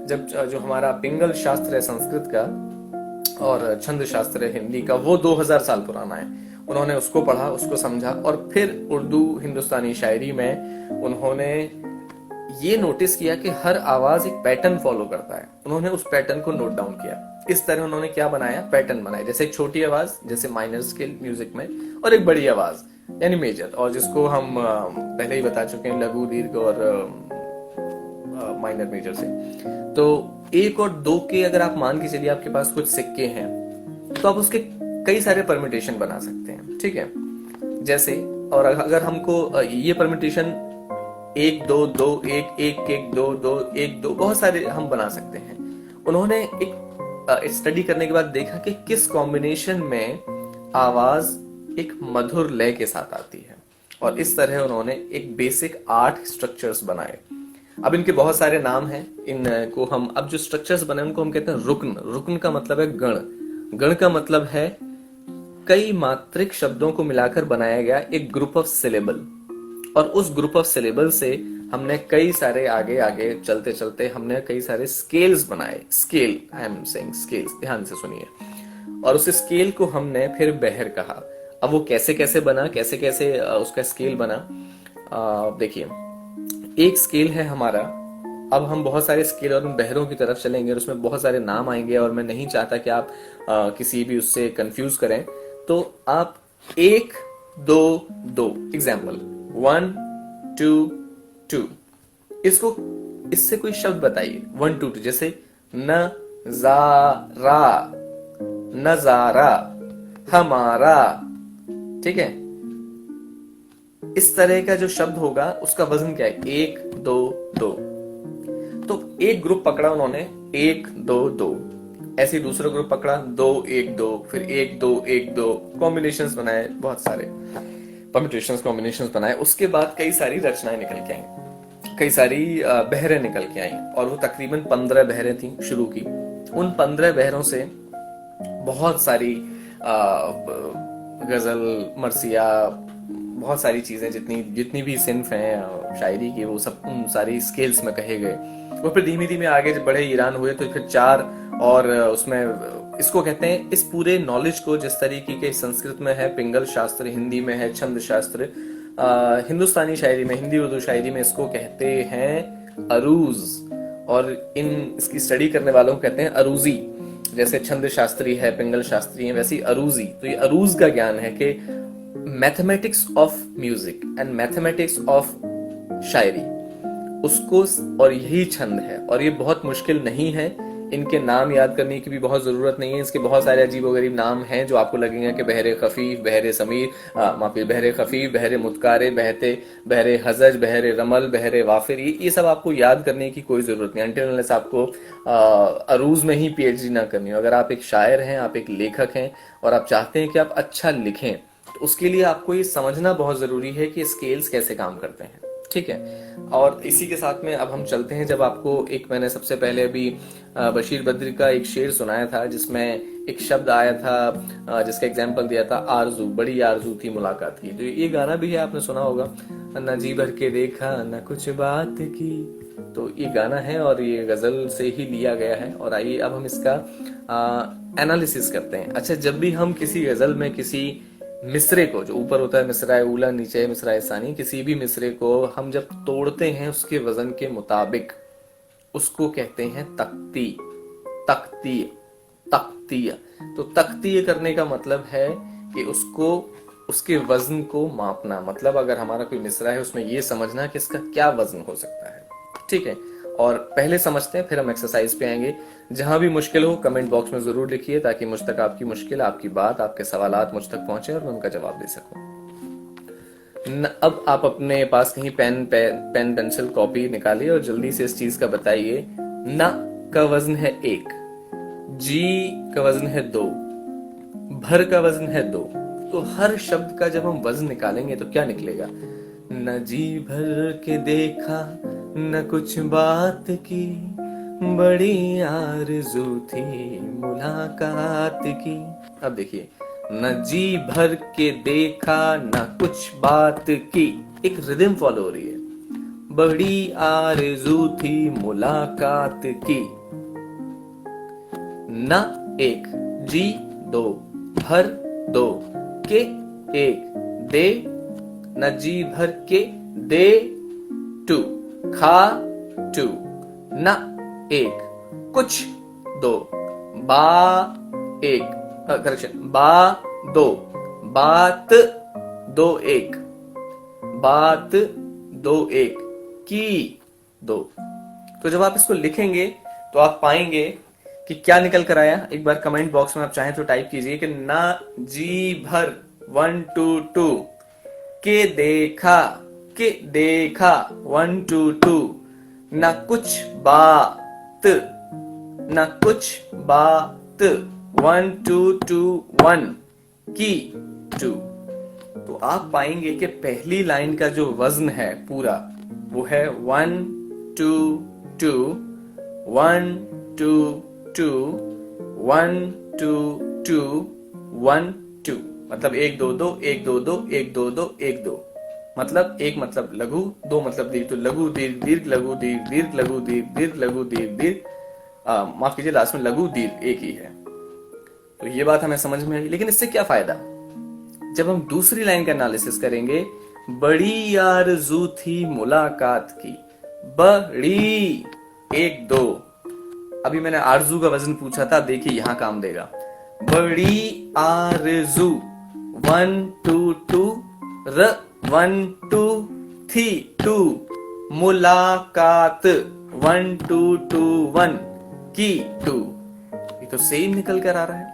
जब जो हमारा पिंगल शास्त्र है संस्कृत का और छंद शास्त्र है हिंदी का, वो 2000 साल पुराना है। उन्होंने उसको पढ़ा, उसको समझा, और फिर उर्दू हिंदुस्तानी शायरी में उन्होंने ये नोटिस किया कि हर आवाज एक पैटर्न फॉलो करता है। उन्होंने उस पैटर्न को नोट डाउन किया। इस तरह उन्होंने क्या बनाया, पैटर्न बनाए, जैसे एक छोटी आवाज जैसे माइनर स्केल म्यूजिक में, और एक बड़ी आवाज यानी मेजर, और जिसको हम पहले ही बता चुके हैं, लघु, दीर्घ और माइनर मेजर से। तो 1 और 2 के अगर आप मान के चलिए आपके पास कुछ सिक्के हैं, तो आप उसके कई सारे परम्यूटेशन बना सकते हैं, ठीक है। जैसे, और अगर हमको ये परम्यूटेशन 1 2 2 1 1 1 2 2 1 2 बहुत सारे हम बना सकते हैं। उन्होंने एक स्टडी करने के बाद देखा कि किस कॉम्बिनेशन में आवाज एक मधुर लय के साथ आती है, और इस तरह उन्होंने एक बेसिक 8 स्ट्रक्चर्स बनाए। अब इनके बहुत सारे नाम हैं, इनको हम, अब जो स्ट्रक्चर्स बने उनको हम कहते हैं रुकन। रुकन का मतलब है गण, गण का मतलब है कई मात्रिक शब्दों को मिलाकर बनाया गया एक ग्रुप ऑफ सिलेबल, और उस ग्रुप ऑफ सिलेबल से हमने कई सारे आगे आगे चलते चलते हमने कई सारे स्केल्स बनाए। Scale, I am saying scales, ध्यान से सुनिए। और उस स्केल को हमने फिर बहर कहा। अब वो कैसे कैसे बना, कैसे कैसे उसका स्केल बना, देखिए, एक स्केल है हमारा। अब हम बहुत सारे स्केल और उन बहरों की तरफ चलेंगे और उसमें बहुत सारे नाम आएंगे, और मैं नहीं चाहता कि आप किसी भी उससे कंफ्यूज करें। तो आप 1 2 2 एग्जाम्पल 1 2 2, इसको, इससे कोई शब्द बताइए 1 2 2, जैसे नजारा, नजारा, हमारा, ठीक है। इस तरह का जो शब्द होगा उसका वजन क्या है, 1 2 2। तो एक ग्रुप पकड़ा उन्होंने 1 2 2, ऐसे दूसरा ग्रुप पकड़ा 2 1 2, फिर 1 2 1 2, कॉम्बिनेशंस बनाए, बहुत सारे परम्यूटेशंस, कॉम्बिनेशंस बनाए। उसके बाद कई सारी रचनाएं निकल के आई, कई सारी बहरें निकल के आई, और वो तकरीबन 15 बहरें थी शुरू की। उन 15 बहरों से बहुत सारी गजल, मरसिया, बहुत सारी चीजें, जितनी भी सिन्फ हैं शायरी की, वो सब उन सारी स्केल्स में कहे गए। वो फिर धीमे धीमे आगे जब बड़े ईरान हुए तो फिर 4, और उसमें इसको कहते हैं, इस पूरे नॉलेज को जिस तरीके के संस्कृत में है पिंगल शास्त्र, हिंदी में है छंद शास्त्र, हिंदुस्तानी शायरी में, हिंदी उर्दू शायरी में इसको कहते हैं अरूज, और इसकी स्टडी करने वालों को कहते हैं अरूजी। जैसे छंद शास्त्री है, पिंगल शास्त्री है, वैसे अरूजी। तो ये अरूज का ज्ञान है कि mathematics of music and mathematics of shayari, उसको, और यही छंद है। और ये बहुत मुश्किल नहीं है, इनके नाम याद करने की भी बहुत जरूरत नहीं है। इसके बहुत सारे अजीबोगरीब नाम हैं जो आपको लगेंगे कि बहरे खफीफ, बहरे समीर, माफी, बहरे खफीफ, बहरे मुत्कारे, बहते, बहरे हजज, बहरे रमल, बहरे वाफिर, ये सब आपको याद करने की कोई जरूरत नहीं, अनटिल अनलेस आपको अरूज में ही पीएचडी ना करनी हो। अगर आप एक शायर हैं, आप एक लेखक हैं, और आप चाहते हैं कि आप अच्छा लिखें, तो उसके लिए आपको ये समझना बहुत जरूरी है कि स्केल्स कैसे काम करते हैं, ठीक है। और इसी के साथ में अब हम चलते हैं, जब आपको एक, मैंने सबसे पहले अभी बशीर बद्री का एक शेर सुनाया था जिसमें एक शब्द आया था, जिसका एग्जाम्पल दिया था आरजू, बड़ी आरजू थी मुलाकात की। तो ये गाना भी है, आपने सुना होगा, न जी भर के देखा न कुछ बात की, तो ये गाना है और ये गजल से ही लिया गया है। और आइए अब हम इसका एनालिसिस करते हैं। अच्छा, जब भी हम किसी गजल में किसी मिसरे को, जो ऊपर होता है मिसरा ऊला, नीचे मिसरा सानी, किसी भी मिसरे को हम जब तोड़ते हैं उसके वजन के मुताबिक, उसको कहते हैं तख्ती। तख्ती तख्तीय। तो तख्तीय करने का मतलब है कि उसको, उसके वजन को मापना। मतलब अगर हमारा कोई मिसरा है उसमें ये समझना कि इसका क्या वजन हो सकता है। ठीक है, और पहले समझते हैं फिर हम एक्सरसाइज पे आएंगे। जहां भी मुश्किल हो कमेंट बॉक्स में जरूर लिखिए, ताकि मुझ तक आपकी मुश्किल, आपकी बात, आपके सवालात मुझ तक पहुंचे और मैं उनका जवाब दे सकूं। अब आप अपने पास कहीं पेन पेंसिल कॉपी निकालिए और जल्दी से इस चीज का बताइए। न का वजन है 1, जी का वजन है 2, भर का वजन है 2। तो हर शब्द का जब हम वजन निकालेंगे तो क्या निकलेगा? न जी भर के देखा न कुछ बात की, बड़ी आरज़ू थी मुलाकात की। अब देखिए, न जी भर के देखा न कुछ बात की, एक रिदम फॉलो हो रही है। बड़ी आरज़ू थी मुलाकात की। न 1, जी 2, भर 2, के 1, दे, न जी भर के दे 2, खा 2, न 1, कुछ 2, बा 1, करेक्शन, बा 2, बात 2 1, बात 2 1, की 2। तो जब आप इसको लिखेंगे तो आप पाएंगे कि क्या निकल कर आया। एक बार कमेंट बॉक्स में आप चाहें तो टाइप कीजिए कि ना जी भर 1 2 2, के देखा 1 2 2, ना कुछ बात, ना कुछ बात 1 2 2 1, की 2। तो आप पाएंगे कि पहली लाइन का जो वजन है पूरा वो है 1 2 2, 1 2 2, 1 2 2, 1 2। मतलब 1 2 2 1 2 2 1 2 2 1 2। मतलब 1 मतलब लघु, 2 मतलब दीर्घ। तो लघु दीर्घ दीर्घ लघु दीर्घ दीर्घ लघु दीर्घ दीर्घ लघु दीर्घ दीर्घ, माफ कीजिए लास्ट में लघु दीर्घ एक ही है। तो ये बात हमें समझ में आई। लेकिन इससे क्या फायदा? जब हम दूसरी लाइन का एनालिसिस करेंगे, बड़ी आरज़ू थी मुलाकात की, बड़ी 1 2। अभी मैंने आरज़ू का वजन पूछा था, देखिए यहां काम देगा। बड़ी आरज़ू 1 2 2, र 1 2 थी 2, मुलाकात 1 2 2 1, की 2। ये तो सेम निकल कर आ रहा है।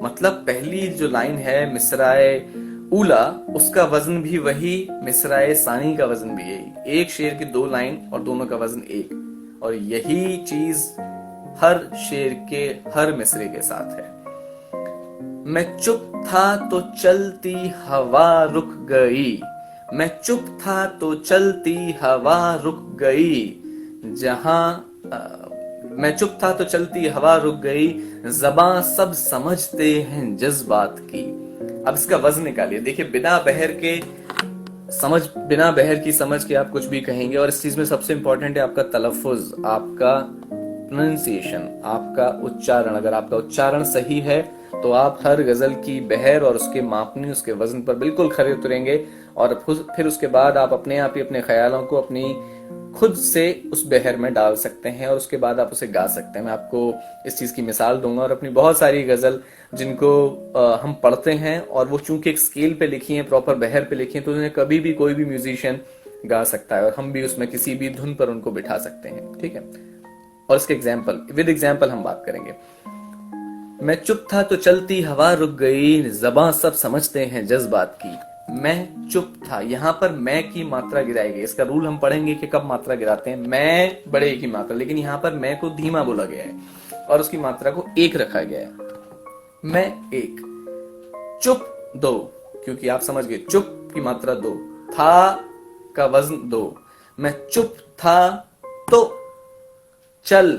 मतलब पहली जो लाइन है मिसराए उला, उसका वजन भी वही, मिसराए सानी का वजन भी यही। एक शेर की 2 लाइन और दोनों का वजन 1। और यही चीज हर शेर के हर मिसरे के साथ है। मैं चुप था तो चलती हवा रुक गई, मैं चुप था तो चलती हवा रुक गई, मैं चुप था तो चलती हवा रुक गई, ज़बां सब समझते हैं जज्बात की। अब इसका वजन निकालिए। देखिए, बिना बहर की समझ के आप कुछ भी कहेंगे। और इस चीज में सबसे इंपॉर्टेंट है आपका तलफ़ुज़, आपका प्रोनाउंसिएशन, आपका उच्चारण। अगर आपका उच्चारण सही है तो आप हर गजल की बहर और उसके मापनी, उसके वजन पर बिल्कुल खरे उतरेंगे। और फिर उसके बाद आप अपने आप ही अपने ख्यालों को अपनी खुद से उस बहर में डाल सकते हैं और उसके बाद आप उसे गा सकते हैं। मैं आपको इस चीज की मिसाल दूंगा। और अपनी बहुत सारी गजल जिनको हम पढ़ते हैं और वो चूंकि एक स्केल पे लिखी हैं, प्रॉपर बहर पे लिखी हैं, तो उन्हें कभी भी कोई भी म्यूजिशियन गा सकता है और हम भी उसमें किसी भी धुन पर उनको बिठा सकते हैं। ठीक है, और इसके विद एग्जाम्पल हम बात करेंगे। मैं चुप था तो चलती हवा रुक गई, ज़बां सब समझते हैं जज्बात की। मैं चुप था, यहां पर मैं की मात्रा गिराई गई। इसका रूल हम पढ़ेंगे कि कब मात्रा गिराते हैं। मैं बड़े की मात्रा, लेकिन यहां पर मैं को धीमा बोला गया है और उसकी मात्रा को 1 रखा गया है। मैं 1, चुप 2, क्योंकि आप समझ गए चुप की मात्रा 2, था का वजन 2। मैं चुप था तो चल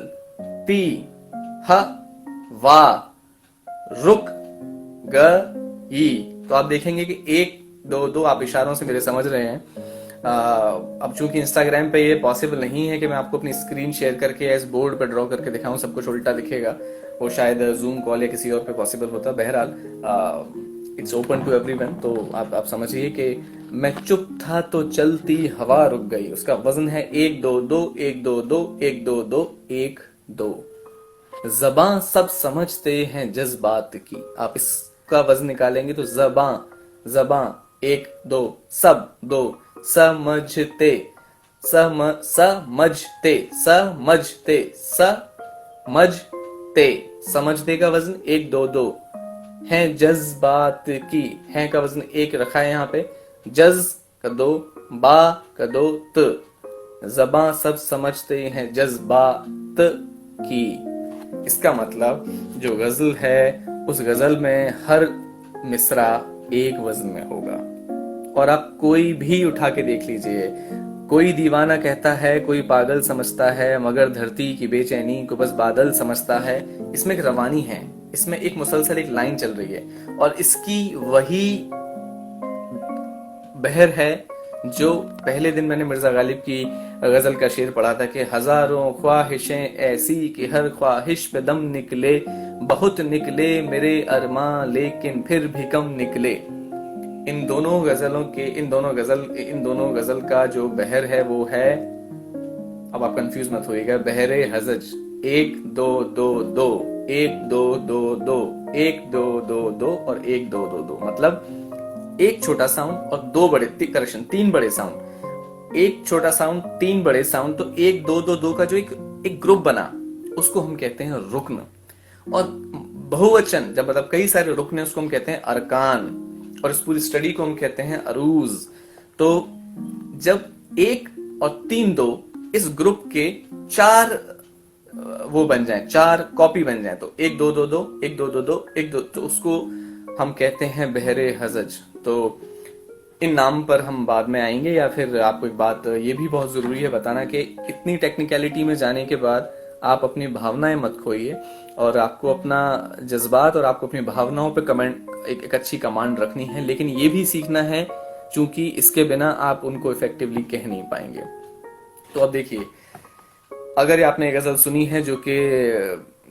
ती हवा रुक गई। तो आप देखेंगे कि 1 2 2 आप इशारों से मेरे समझ रहे हैं। अब चूंकि इंस्टाग्राम पे ये पॉसिबल नहीं है कि मैं आपको अपनी स्क्रीन शेयर करके इस बोर्ड पे ड्रॉ करके दिखाऊं, सब कुछ उल्टा दिखेगा, वो शायद जूम कॉल या किसी और पे पॉसिबल होता। बहरहाल इट्स ओपन टू एवरीवन, तो आप समझिए कि मैं चुप था तो चलती हवा रुक गई, उसका वजन है 1 2 2 1 2 2 1 2 2 1 2। ज़बां सब समझते हैं जज्बात की, आप इसका वजन निकालेंगे तो ज़बां ज़बां 1 2 सब 2 समझते समझते समझते समझते, समझते का वजन 1 2 2 है। जज्बात की, है का वजन 1 रखा है यहाँ पे, जज का 2 बा का 2 त, ज़बां सब समझते हैं जज्बात की। इसका मतलब जो गजल है उस गजल में हर मिसरा एक वजन में होगा। और आप कोई भी उठा के देख लीजिए, कोई दीवाना कहता है कोई पागल समझता है, मगर धरती की बेचैनी को बस बादल समझता है। इसमें एक रवानी है, इसमें एक मुसलसल एक लाइन चल रही है, और इसकी वही बहर है जो पहले दिन मैंने मिर्जा गालिब की गजल का शेर पढ़ा था कि हजारों ख्वाहिशें ऐसी कि हर ख्वाहिश पे दम निकले, बहुत निकले मेरे अरमां लेकिन फिर भी कम निकले। इन दोनों गजल का जो बहर है वो है, अब आप कंफ्यूज मत होइएगा, बहरे हजज 1 2 2 2 1 2 2 2 1 2 2 2 और 1 2 2 2, मतलब एक छोटा साउंड और दो बड़े, करेक्शन 3 बड़े साउंड, एक छोटा साउंड 3 बड़े साउंड, तो 1 2 2 2 का जो एक ग्रुप बना उसको हम कहते हैं रुक्न। और बहुवचन जब मतलब कई सारे रुकन, उसको हम कहते हैं अरकान, और इस पूरी स्टडी को हम कहते हैं अरूज। तो जब 1 और 3 2 इस ग्रुप के 4 वो बन जाए, 4 कॉपी बन जाए, तो 1 2 2 2 1 2 2 2 1 2, तो उसको हम कहते हैं बहरे हजज। तो इन नाम पर हम बाद में आएंगे, या फिर आपको एक बात ये भी बहुत जरूरी है बताना कि इतनी टेक्निकलिटी में जाने के बाद आप अपनी भावनाएं मत खोइए, और आपको अपना जज्बात और आपको अपनी भावनाओं पे कमेंट एक अच्छी कमांड रखनी है, लेकिन ये भी सीखना है क्योंकि इसके बिना आप उनको इफेक्टिवली कह नहीं पाएंगे। तो अब देखिए, अगर आपने गजल सुनी है जो कि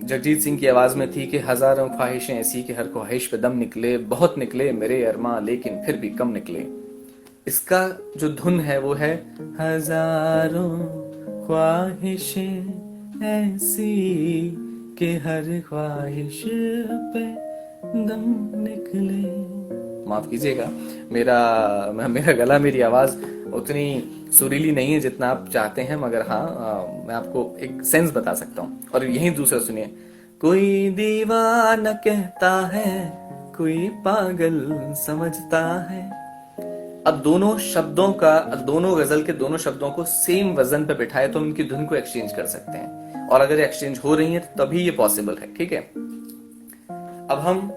जगजीत सिंह की आवाज में थी कि हजारों ख्वाहिशें ऐसी कि हर ख्वाहिश पे दम निकले, बहुत निकले मेरे अरमां लेकिन फिर भी कम निकले, इसका जो धुन है वो है हजारों ख्वाहिशें ऐसी कि हर ख्वाहिश पे दम निकले। माफ कीजिएगा, मेरा गला, मेरी आवाज उतनी सुरीली नहीं है जितना आप चाहते हैं, मगर हाँ मैं आपको एक सेंस बता सकता हूँ। और यही दूसरा सुनिए, कोई दीवाना कहता है कोई पागल समझता है। अब दोनों शब्दों का, दोनों गजल के दोनों शब्दों को सेम वजन पे बिठाए तो हम उनकी धुन को एक्सचेंज कर सकते हैं, और अगर एक्सचेंज हो रही है तो तभी ये पॉसिबल है। ठीक है, अब हम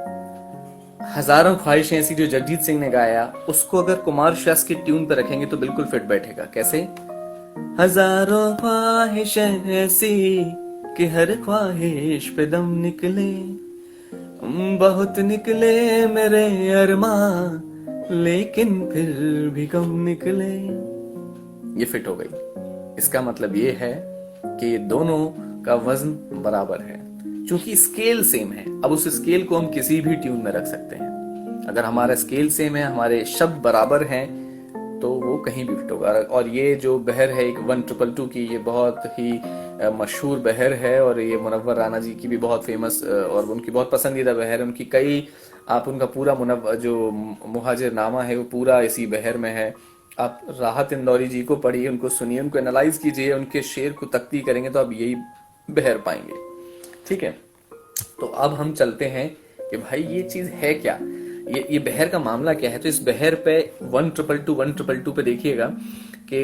हजारों ख्वाहिशें ऐसी जो जगजीत सिंह ने गाया, उसको अगर कुमार शास की ट्यून पे रखेंगे तो बिल्कुल फिट बैठेगा। कैसे? हजारों ख्वाहिशें ऐसी कि हर ख्वाहिश पे दम निकले, बहुत निकले मेरे अरमां लेकिन फिर भी कम निकले। ये फिट हो गई। इसका मतलब ये है कि दोनों का वजन बराबर है, क्योंकि स्केल सेम है। अब उस स्केल को हम किसी भी ट्यून में रख सकते हैं। अगर हमारा स्केल सेम है, हमारे शब्द बराबर हैं, तो वो कहीं भी फिट होगा। और ये जो बहर है 1222 की, ये बहुत ही मशहूर बहर है, और ये मुनव्वर राना जी की भी बहुत फेमस और उनकी बहुत पसंदीदा बहर है। उनकी कई, आप उनका पूरा जो मुहाजिर नामा है वो पूरा इसी बहर में है। आप राहत इंदौरी जी को पढ़िए, उनको सुनिए, उनको एनालाइज कीजिए, उनके शेर को तख्ती करेंगे तो आप यही बहर पाएंगे। ठीक है, तो अब हम चलते हैं कि भाई ये चीज है क्या, ये बहर का मामला क्या है। तो इस बहर पे 1222 पे देखिएगा कि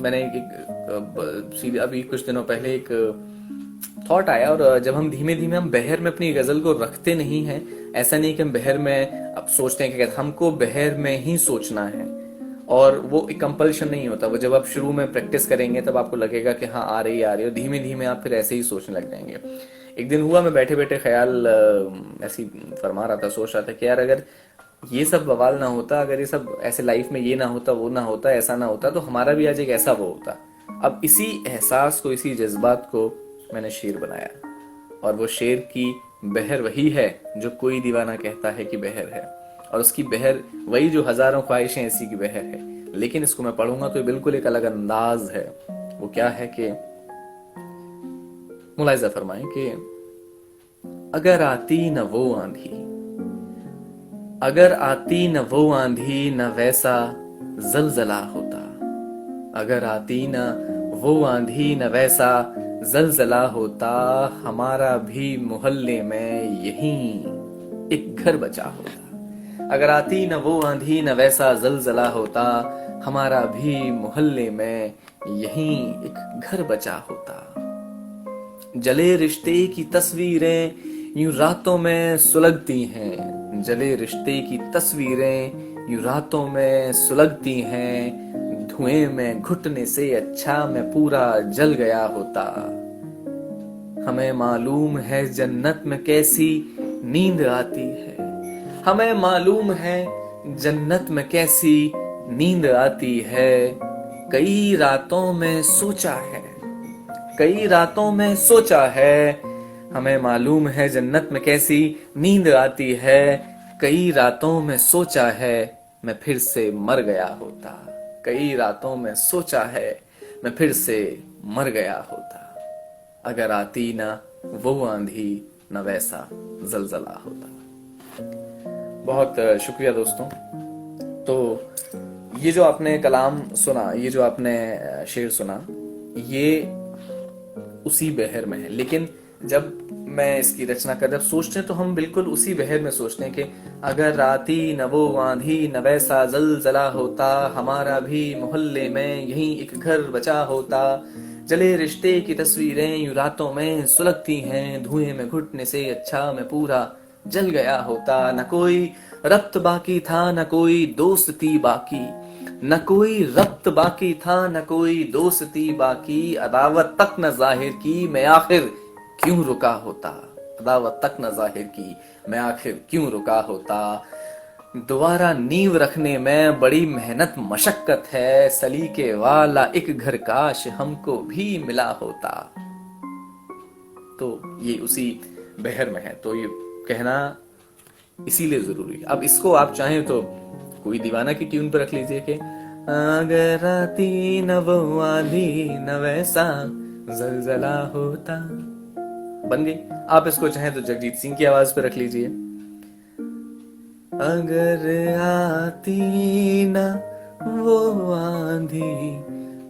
मैंने अभी कुछ दिनों पहले एक थॉट आया, और जब हम धीमे धीमे हम बहर में अपनी गजल को रखते नहीं हैं, ऐसा नहीं कि हम बहर में अब सोचते हैं कि हमको बहर में ही सोचना है, और वो एक कंपल्शन नहीं होता। वो जब आप शुरू में प्रैक्टिस करेंगे तब आपको लगेगा कि हाँ आ रही है, और धीमे धीमे आप फिर ऐसे ही सोचने लग जाएंगे। एक दिन हुआ, मैं बैठे बैठे ख्याल ऐसी फरमा रहा था, सोच रहा था कि यार अगर ये सब बवाल ना होता, अगर ये सब ऐसे लाइफ में ये ना होता, वो ना होता, ऐसा ना होता, तो हमारा भी आज एक ऐसा वो होता। अब इसी एहसास को, इसी जज्बात को मैंने शेर बनाया, और वो शेर की बहर वही है जो कोई दीवाना कहता है कि बहर है, और उसकी बहर वही जो हजारों ख्वाहिशें ऐसी की बहर है। लेकिन इसको मैं पढ़ूंगा तो बिल्कुल एक अलग अंदाज है। वो क्या है कि मुलाहिजा फरमाएं कि अगर आती न वो आंधी, अगर आती न वो आंधी, न वैसा जलजला होता। अगर आती न वो आंधी, न वैसा जलजला होता, हमारा भी मोहल्ले में यहीं एक घर बचा होता। अगर आती न वो आंधी, न वैसा जलजला होता, हमारा भी मोहल्ले में यहीं एक घर बचा होता। जले रिश्ते की तस्वीरें यूं रातों में सुलगती हैं, जले रिश्ते की तस्वीरें यूं रातों में सुलगती हैं, धुएं में घुटने से अच्छा मैं पूरा जल गया होता। हमें मालूम है जन्नत में कैसी नींद आती है, हमें मालूम है जन्नत में कैसी नींद आती है। कई रातों में सोचा है, कई रातों में सोचा है, हमें मालूम है जन्नत में कैसी नींद आती है। कई रातों में सोचा है मैं फिर से मर गया होता। कई रातों में सोचा है मैं फिर से मर गया होता। अगर आती ना वो आंधी, न वैसा जलजला होता। बहुत शुक्रिया दोस्तों। तो ये जो आपने कलाम सुना, ये जो आपने शेर सुना, ये उसी बहर में है। लेकिन जब मैं इसकी रचना कर, जब सोचते हैं तो हम बिल्कुल उसी बहर में सोचते हैं कि अगर आती न वो आंधी, न वैसा जलजला होता, हमारा भी मोहल्ले में यहीं एक घर बचा होता। जले रिश्ते की तस्वीरें यूं रातों में सुलगती हैं, धुएं में घुटने से अच्छा मैं पूरा जल गया होता। न कोई रब्त बाकी था, न कोई दोस्ती बाकी, न कोई रब्त बाकी था, न कोई दोस्ती बाकी। अदावत तक न जाहिर की, मैं आखिर क्यों रुका होता। अदावत तक न जाहिर की, मैं आखिर क्यों रुका होता। दोबारा नींव रखने में बड़ी मेहनत मशक्कत है, सलीके वाला एक घर काश हमको भी मिला होता। तो ये उसी बहर में है, तो ये कहना इसीलिए जरूरी है। अब इसको आप चाहें तो कोई दीवाना की ट्यून पर रख लीजिए कि अगर आती न वो आंधी, न वैसा जलजला होता, बन गई। आप इसको चाहें तो जगजीत सिंह की आवाज पे रख लीजिए, अगर आती न वो आंधी,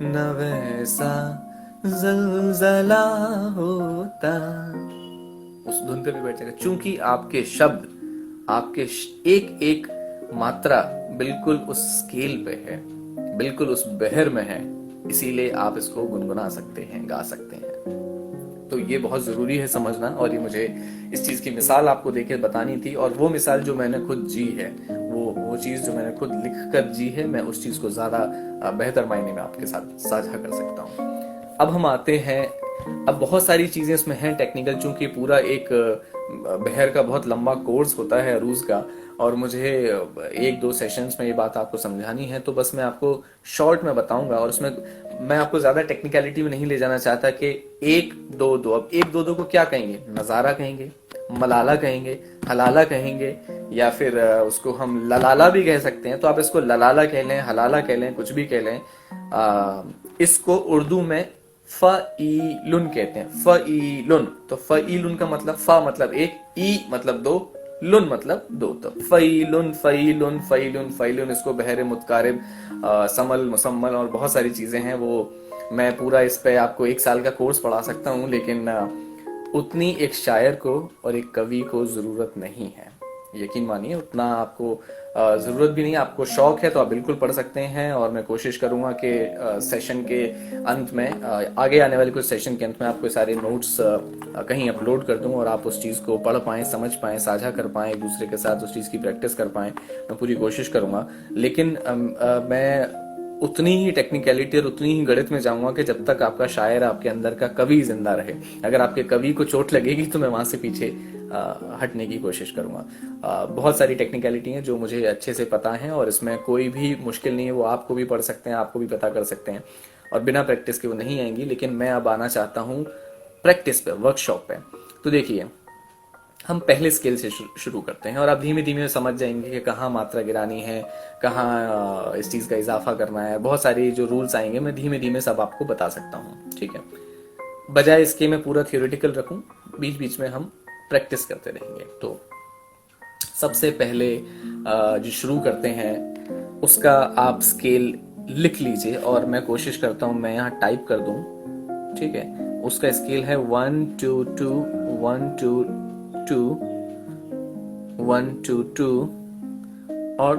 न वैसा जलजला होता। उस धुन पे भी बैठेगा, चूंकि आपके शब्द, आपके एक एक मात्रा बिल्कुल उस स्केल पे है, बिल्कुल उस बहर में है, इसीलिए आप इसको गुनगुना सकते हैं, गा सकते हैं। तो ये बहुत जरूरी है समझना, और ये मुझे इस चीज की मिसाल आपको देके बतानी थी, और वो मिसाल जो मैंने खुद जी है, वो चीज जो मैंने खुद लिख कर जी है, मैं उस चीज को ज्यादा बेहतर मायने में आपके साथ साझा कर सकता हूँ। अब हम आते हैं, अब बहुत सारी चीजें इसमें हैं टेक्निकल, चूंकि पूरा एक बहर का बहुत लंबा कोर्स होता है अरूज का, और मुझे एक दो सेशंस में ये बात आपको समझानी है, तो बस मैं आपको शॉर्ट में बताऊंगा, और उसमें मैं आपको ज्यादा टेक्निकलिटी में नहीं ले जाना चाहता कि एक दो दो। अब एक दो दो को क्या कहेंगे? नजारा कहेंगे, मलाला कहेंगे, हलाला कहेंगे, या फिर उसको हम ललाला भी कह सकते हैं। तो आप इसको ललाला कह लें, हलाला कह लें, कुछ भी कह लें। इसको उर्दू में फ़ईलुन कहते हैं, फ़ईलुन। तो फ़ईलुन का मतलब फ़ा मतलब एक, ई मतलब दो, लुन मतलब दो। तो फ़ईलुन फ़ईलुन फ़ईलुन फ़ईलुन, इसको बहर मुतकारिब, समल, मुसम्मल और बहुत सारी चीजें हैं। वो मैं पूरा इस पे आपको 1 साल का कोर्स पढ़ा सकता हूँ, लेकिन उतनी एक शायर को और एक कवि को जरूरत नहीं है, यकीन मानिए, उतना आपको जरूरत भी नहीं। आपको शौक है तो आप बिल्कुल पढ़ सकते हैं, और मैं कोशिश करूंगा कि सेशन के अंत में, आगे आने वाले कुछ सेशन के अंत में, आपको सारे नोट्स कहीं अपलोड कर दूं, और आप उस चीज को पढ़ पाएं, समझ पाएं, साझा कर पाएं, एक दूसरे के साथ उस चीज की प्रैक्टिस कर पाएं। मैं पूरी कोशिश करूंगा, लेकिन मैं उतनी ही टेक्निकलिटी और उतनी ही गणित में जाऊंगा कि जब तक आपका शायर, आपके अंदर का कवि जिंदा रहे। अगर आपके कवि को चोट लगेगी तो मैं वहां से पीछे हटने की कोशिश करूंगा। बहुत सारी टेक्निकलिटी हैं जो मुझे अच्छे से पता है और इसमें कोई भी मुश्किल नहीं है, वो आपको भी पढ़ सकते हैं, आपको भी पता कर सकते हैं और बिना प्रैक्टिस के वो नहीं आएंगी। लेकिन मैं अब आना चाहता हूँ प्रैक्टिस पे, वर्कशॉप पे। तो देखिए, हम पहले स्केल से शुरू करते हैं और आप धीमे धीमे समझ जाएंगे कि कहाँ मात्रा गिरानी है, कहाँ इस चीज़ का इजाफा करना है। बहुत सारी जो रूल्स आएंगे मैं धीमे धीमे सब आपको बता सकता हूँ, ठीक है। बजाय इसके मैं पूरा थियोरेटिकल रखूं, बीच बीच में हम प्रैक्टिस करते रहेंगे। तो सबसे पहले जो शुरू करते हैं उसका आप स्केल लिख लीजिए और मैं कोशिश करता हूं मैं यहाँ टाइप कर दूं, ठीक है। उसका स्केल है 1 2 2 1 2 2 1 2 2 और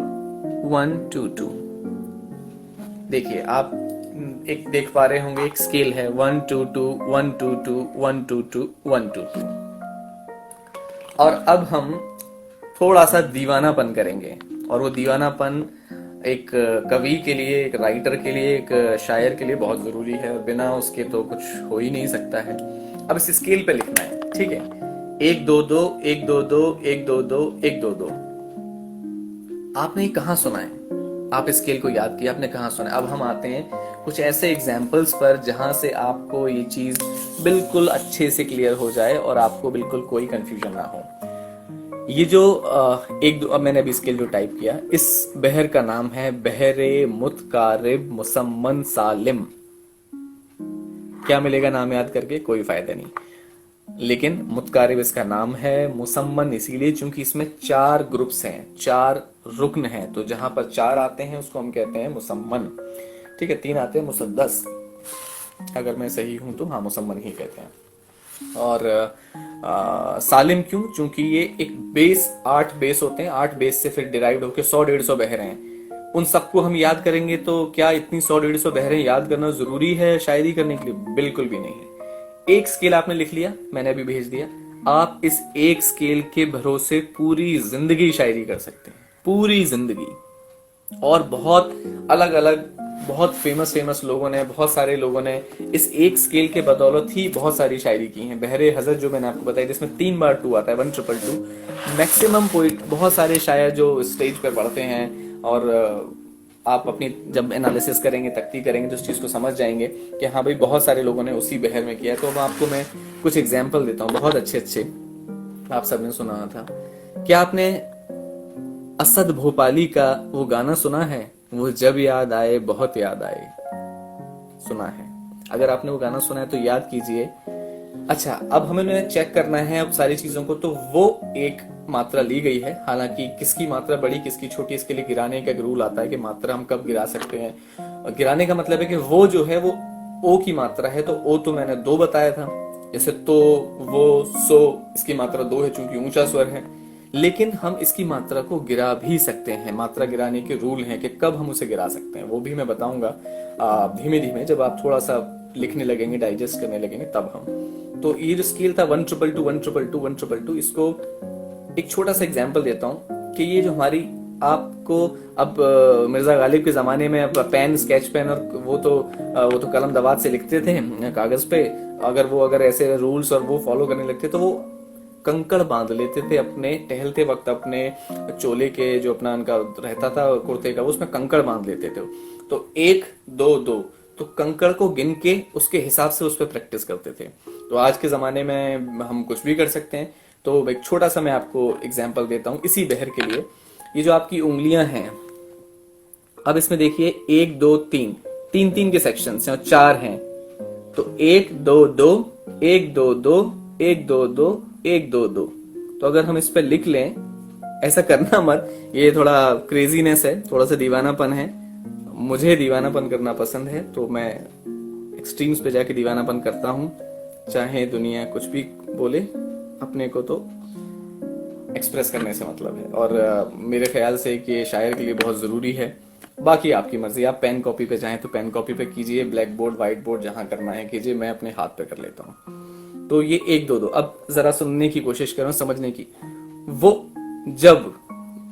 1 2 2। देखिए, आप एक देख पा रहे होंगे, एक स्केल है 1 2 2 1 2 2 1 2 2 1 2 2। और अब हम थोड़ा सा दीवानापन करेंगे और वो दीवानापन एक कवि के लिए, एक राइटर के लिए, एक शायर के लिए बहुत जरूरी है और बिना उसके तो कुछ हो ही नहीं सकता है। अब इस स्केल पे लिखना है, ठीक है। 1 2 2 1 2 2 1 2 2 1 2 2। आपने ये कहाँ सुना है? आप इस स्केल को याद किया, आपने कहाँ सुना है? अब हम आते हैं कुछ ऐसे एग्जाम्पल्स पर जहां से आपको ये चीज बिल्कुल अच्छे से क्लियर हो जाए और आपको बिल्कुल कोई कंफ्यूजन ना हो। ये जो अब मैंने अभी स्केल जो टाइप किया, इस बहर का नाम है बहरे मुतकारिब मुसम्मन सालिम। क्या मिलेगा नाम याद करके? कोई फायदा नहीं, लेकिन मुतकारिब इसका नाम है, मुसम्मन इसीलिए क्योंकि इसमें 4 ग्रुप्स हैं, 4 रुकन हैं। तो जहां पर 4 आते हैं उसको हम कहते हैं मुसम्मन, ठीक है। 3 आते हैं मुसद्दस, अगर मैं सही हूं तो हाँ मुसम्मन ही कहते हैं। और सालिम क्यों? क्योंकि ये एक बेस, 8 बेस होते हैं, 8 बेस से फिर डिराइव होकर 100-150 बहरे हैं। उन सबको हम याद करेंगे तो क्या इतनी 100-150 बहरे याद करना जरूरी है शायरी करने के लिए? बिल्कुल भी नहीं है। एक स्केल आपने लिख लिया, मैंने अभी भेज दिया, आप इस एक स्केल के भरोसे पूरी जिंदगी शायरी कर सकते हैं, पूरी जिंदगी। और बहुत अलग अलग, बहुत फेमस लोगों ने, बहुत सारे लोगों ने इस एक स्केल के बदौलत ही बहुत सारी शायरी की है। बहरे हजरत जो मैंने आपको बताया जिसमें 3 बार 2 आता है, 1 2 2। मैक्सिमम पोइट, बहुत सारे शायर जो स्टेज पर पढ़ते हैं और आप अपनी जब एनालिसिस करेंगे, तख्ती करेंगे तो उस चीज को समझ जाएंगे कि हाँ भाई बहुत सारे लोगों ने उसी बहर में किया है। तो अब आपको मैं कुछ एग्जाम्पल देता हूँ, बहुत अच्छे अच्छे आप सबने सुना था। क्या आपने असद भोपाली का वो गाना सुना है, वो जब याद आए बहुत याद आए? सुना है? अगर आपने वो गाना सुना है तो याद कीजिए। अच्छा, अब हमें चेक करना है अब सारी चीजों को। तो वो एक मात्रा ली गई है, हालांकि किसकी मात्रा बड़ी किसकी छोटी इसके लिए गिराने का एक रूल आता है कि मात्रा हम कब गिरा सकते हैं। और गिराने का मतलब है कि वो जो है वो ओ की मात्रा है, तो ओ तो मैंने 2 बताया था, जैसे तो, वो, सो, इसकी मात्रा 2 है चूंकि ऊंचा स्वर है। लेकिन हम इसकी मात्रा को गिरा भी सकते हैं, मात्रा गिराने के रूल हैं कि कब हम उसे गिरा सकते हैं, वो भी मैं बताऊंगा धीमे धीमे, जब आप थोड़ा सा लिखने लगेंगे, डाइजेस्ट करने लगेंगे तब हम। तो ये जो स्केल था 1 2 2 1 2 2 1 2 2, इसको एक छोटा सा एग्जाम्पल देता हूँ कि ये जो हमारी, आपको अब मिर्जा गालिब के जमाने में अब पेन, स्केच पेन और वो तो कलम दवात से लिखते थे कागज पे। अगर ऐसे रूल्स और वो फॉलो करने लगते तो वो कंकड़ बांध लेते थे अपने, टहलते वक्त अपने चोले के जो अपना उनका रहता था कुर्ते का, उसमें कंकड़ बांध लेते थे। तो 1 2 2, तो कंकड़ को गिन के उसके हिसाब से उस पर प्रैक्टिस करते थे। तो आज के जमाने में हम कुछ भी कर सकते हैं। तो एक छोटा सा मैं आपको एग्जाम्पल देता हूं इसी बहर के लिए। ये जो आपकी उंगलियां हैं, अब इसमें देखिए 1 2 3, 3 के सेक्शन हैं और 4 हैं। तो 1 2 2 1 2 2 1 2 2 1 2 2। तो अगर हम इस पे लिख लें, ऐसा करना मत, ये थोड़ा क्रेजीनेस है, थोड़ा सा दीवानापन है। मुझे दीवानापन करना पसंद है तो मैं एक्सट्रीम्स पे जाके दीवानापन करता हूं, चाहे दुनिया कुछ भी बोले, अपने को तो एक्सप्रेस करने से मतलब है। और मेरे ख्याल से कि शायर के लिए बहुत जरूरी है। बाकी आपकी मर्जी, आप पेन कॉपी पे चाहें तो पेन कॉपी पे कीजिए, ब्लैक बोर्ड, व्हाइट बोर्ड जहां करना है कीजिए, मैं अपने हाथ पे कर लेता हूँ। तो ये 1 2 2। अब जरा सुनने की कोशिश करो, समझने की। वो जब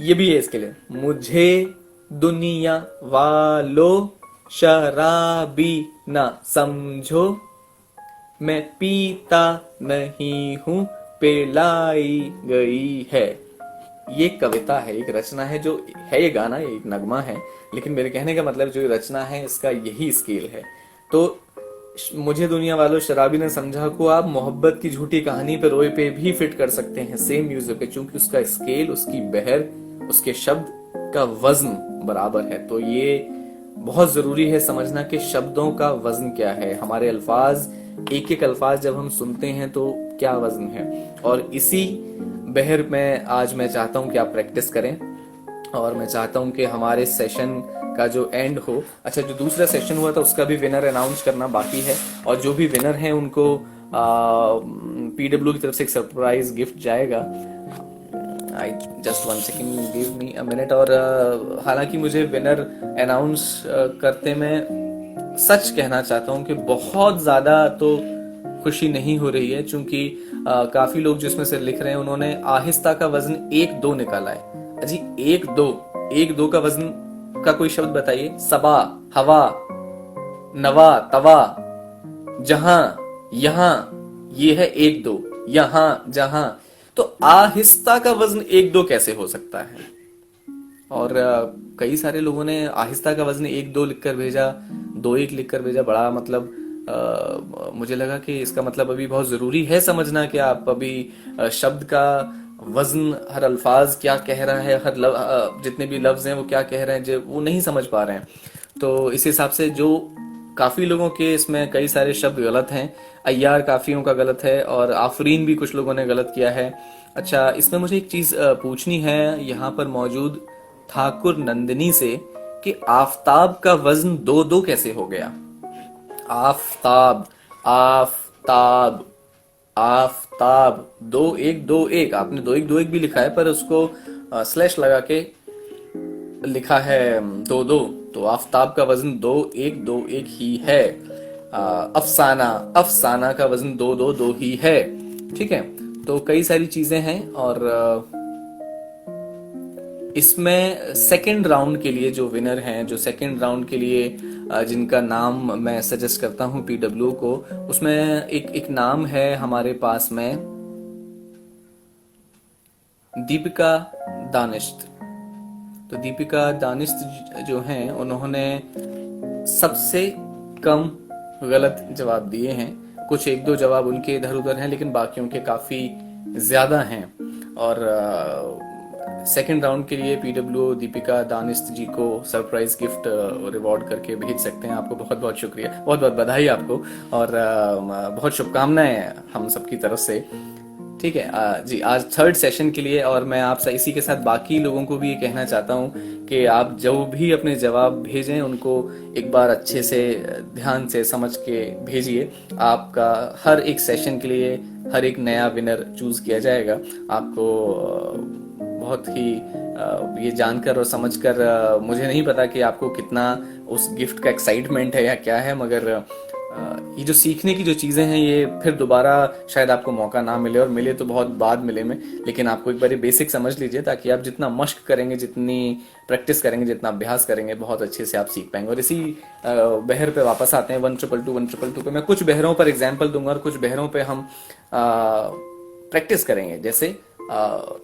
ये भी है इसके लिए, मुझे दुनिया वालों शराबी ना समझो, मैं पीता नहीं हूं पिलाई गई है। ये कविता है, एक रचना है, जो है ये गाना, ये एक नगमा है, लेकिन मेरे कहने का मतलब जो ये रचना है इसका यही स्केल है। तो मुझे दुनिया वालों शराबी ने समझा को आप मोहब्बत की झूठी कहानी पे रोए पे भी फिट कर सकते हैं, सेम म्यूजिक पे, क्योंकि उसका स्केल, उसकी बहर, उसके शब्द का वजन बराबर है। तो ये बहुत जरूरी है समझना कि शब्दों का वजन क्या है, हमारे अल्फाज, एक एक अल्फाज जब हम सुनते हैं तो क्या वजन है। और इसी बहर में आज मैं चाहता हूं कि आप प्रैक्टिस करें, और मैं चाहता हूं कि हमारे सेशन का जो एंड हो, अच्छा जो दूसरा सेशन हुआ था उसका भी विनर अनाउंस करना बाकी है, और जो भी विनर है उनको पीडब्ल्यू की तरफ से एक सरप्राइज गिफ्ट जाएगा। I just 1 second, give me a minute. और हालांकि मुझे विनर अनाउंस करते में सच कहना चाहता हूं कि बहुत ज्यादा तो खुशी नहीं हो रही है, क्योंकि काफी लोग जिसमें से लिख रहे हैं उन्होंने आहिस्ता का वजन 1-2 निकाला है। अजी 1-2 का वजन का कोई शब्द बताइए। सबा, हवा, नवा, तवा, जहां, यहां, ये है 1-2, यहां, जहां। तो आहिस्ता का वजन 1-2 कैसे हो सकता है? और कई सारे लोगों ने आहिस्ता का वजन 1-2 लिखकर भेजा, 2-1 लिखकर भेजा। बड़ा मतलब मुझे लगा कि इसका मतलब अभी बहुत जरूरी है समझना कि आप अभी शब्द का वजन, हर अल्फाज क्या कह रहा है, जितने भी लफ्ज हैं वो क्या कह रहे हैं, जो वो नहीं समझ पा रहे हैं। तो इस हिसाब से जो काफी लोगों के इसमें कई सारे शब्द गलत हैं, अय्यार काफियों का गलत है, और आफरीन भी कुछ लोगों ने गलत किया है। अच्छा, इसमें मुझे एक चीज पूछनी है यहाँ पर मौजूद ठाकुर नंदिनी से कि आफताब का वजन 2-2 कैसे हो गया? आफताब, आफताब, आफताब, 2-1-2-1, आपने 2-1-2-1 भी लिखा है, पर उसको स्लैश लगा के लिखा है 2-2, तो आफताब का वजन 2-1-2-1 ही है। अफसाना, अफसाना का वजन 2-2-2 ही है। ठीक है, तो कई सारी चीजें हैं, और इसमें सेकंड राउंड के लिए जो विनर हैं, जो सेकंड राउंड के लिए जिनका नाम मैं सजेस्ट करता हूं पीडब्ल्यू को, उसमें एक नाम है हमारे पास में, दीपिका दानिश्त। तो दीपिका दानिश्त जो हैं उन्होंने सबसे कम गलत जवाब दिए हैं। कुछ 1-2 जवाब उनके इधर उधर हैं, लेकिन बाकियों के काफी ज्यादा हैं। और सेकेंड राउंड के लिए पीडब्ल्यू दीपिका दानिश्त जी को सरप्राइज गिफ्ट रिवॉर्ड करके भेज सकते हैं। आपको बहुत बहुत शुक्रिया, बहुत बहुत बधाई आपको, और बहुत शुभकामनाएं हम सबकी तरफ से। ठीक है जी, आज थर्ड सेशन के लिए, और मैं आपसे इसी के साथ बाकी लोगों को भी ये कहना चाहता हूँ कि आप जो भी अपने जवाब भेजें उनको एक बार अच्छे से ध्यान से समझ के भेजिए। आपका हर एक सेशन के लिए हर एक नया विनर चूज किया जाएगा। आपको बहुत ही ये जानकर और समझकर, मुझे नहीं पता कि आपको कितना उस गिफ्ट का एक्साइटमेंट है या क्या है, मगर ये जो सीखने की जो चीजें हैं ये फिर दोबारा शायद आपको मौका ना मिले, और मिले तो बहुत बाद मिले में, लेकिन आपको एक बार बेसिक समझ लीजिए, ताकि आप जितना मश्क करेंगे, जितनी प्रैक्टिस करेंगे, जितना अभ्यास करेंगे, बहुत अच्छे से आप सीख पाएंगे। और इसी बहर पे वापस आते हैं 1-2-2 1-2-2 पे। मैं कुछ बहरों पर एग्जाम्पल दूंगा और कुछ बहरों पे हम प्रैक्टिस करेंगे। जैसे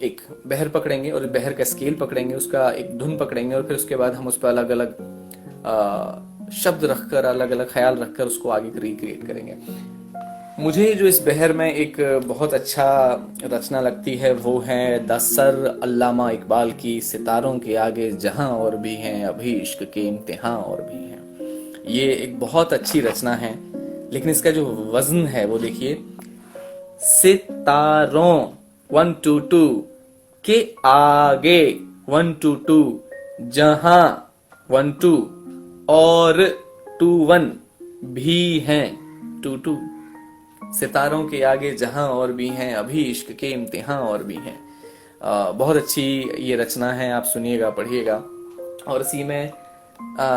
एक बहर पकड़ेंगे और बहर का स्केल पकड़ेंगे, उसका एक धुन पकड़ेंगे, और फिर उसके बाद हम उस पर अलग अलग शब्द रखकर, अलग अलग ख्याल रखकर उसको आगे रिक्रिएट करेंगे। मुझे जो इस बहर में एक बहुत अच्छा रचना लगती है वो है द सर अल्लामा इकबाल की, सितारों के आगे जहां और भी हैं अभी इश्क के इम्तिहान और भी हैं। ये एक बहुत अच्छी रचना है, लेकिन इसका जो वजन है वो देखिए, सितारों 1-2 के आगे 1-2 जहां 1-2 और 2-1 भी हैं 2-2, सितारों के आगे जहां और भी हैं अभी इश्क के इम्तिहान और भी हैं। बहुत अच्छी ये रचना है, आप सुनिएगा, पढ़िएगा। और इसी में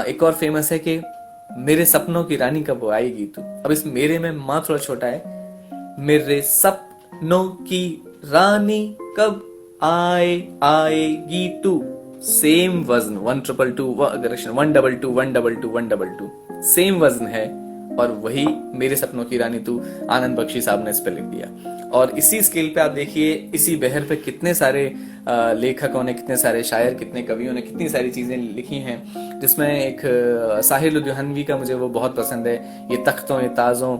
एक और फेमस है कि मेरे सपनों की रानी कब आएगी तू। अब इस मेरे में माँ थोड़ा छोटा है, मेरे सपनों की रानी कब आएगी तू, सेम वजन, 122 करेक्शन 122 122 122 सेम वजन है, और वही मेरे सपनों की रानी तू आनंद बख्शी साहब ने इस पे लिख दिया। और इसी स्केल पे आप देखिए, इसी बहर पे कितने सारे लेखकों ने, कितने सारे शायर, कितने कवियों ने कितनी सारी चीजें लिखी हैं, जिसमें एक साहिर लुधियानवी का मुझे वो बहुत पसंद है, ये तख्तों ये ताजों,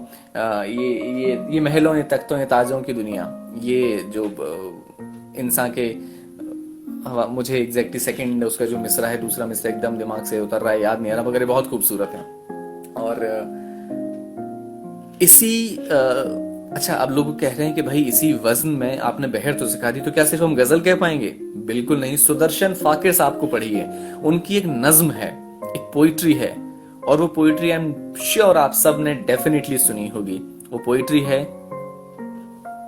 ये महलों ये तख्तों ये ताजों की दुनिया, ये जो इंसान के मुझे एग्जैक्टली सेकंड उसका जो मिसरा है, दूसरा मिसरा एकदम दिमाग से उतर रहा है, याद नहीं आ रहा, मगर बहुत खूबसूरत है। और इसी अच्छा, अब लोग कह रहे हैं कि भाई इसी वजन में आपने बहर तो सिखा दी, तो क्या सिर्फ हम गजल कह पाएंगे? बिल्कुल नहीं। सुदर्शन फाकिर साहब को पढ़िए, उनकी एक नज्म है, एक पोइट्री है, और वो पोइट्री आई एम श्योर आप सब ने डेफिनेटली सुनी होगी। वो पोइट्री है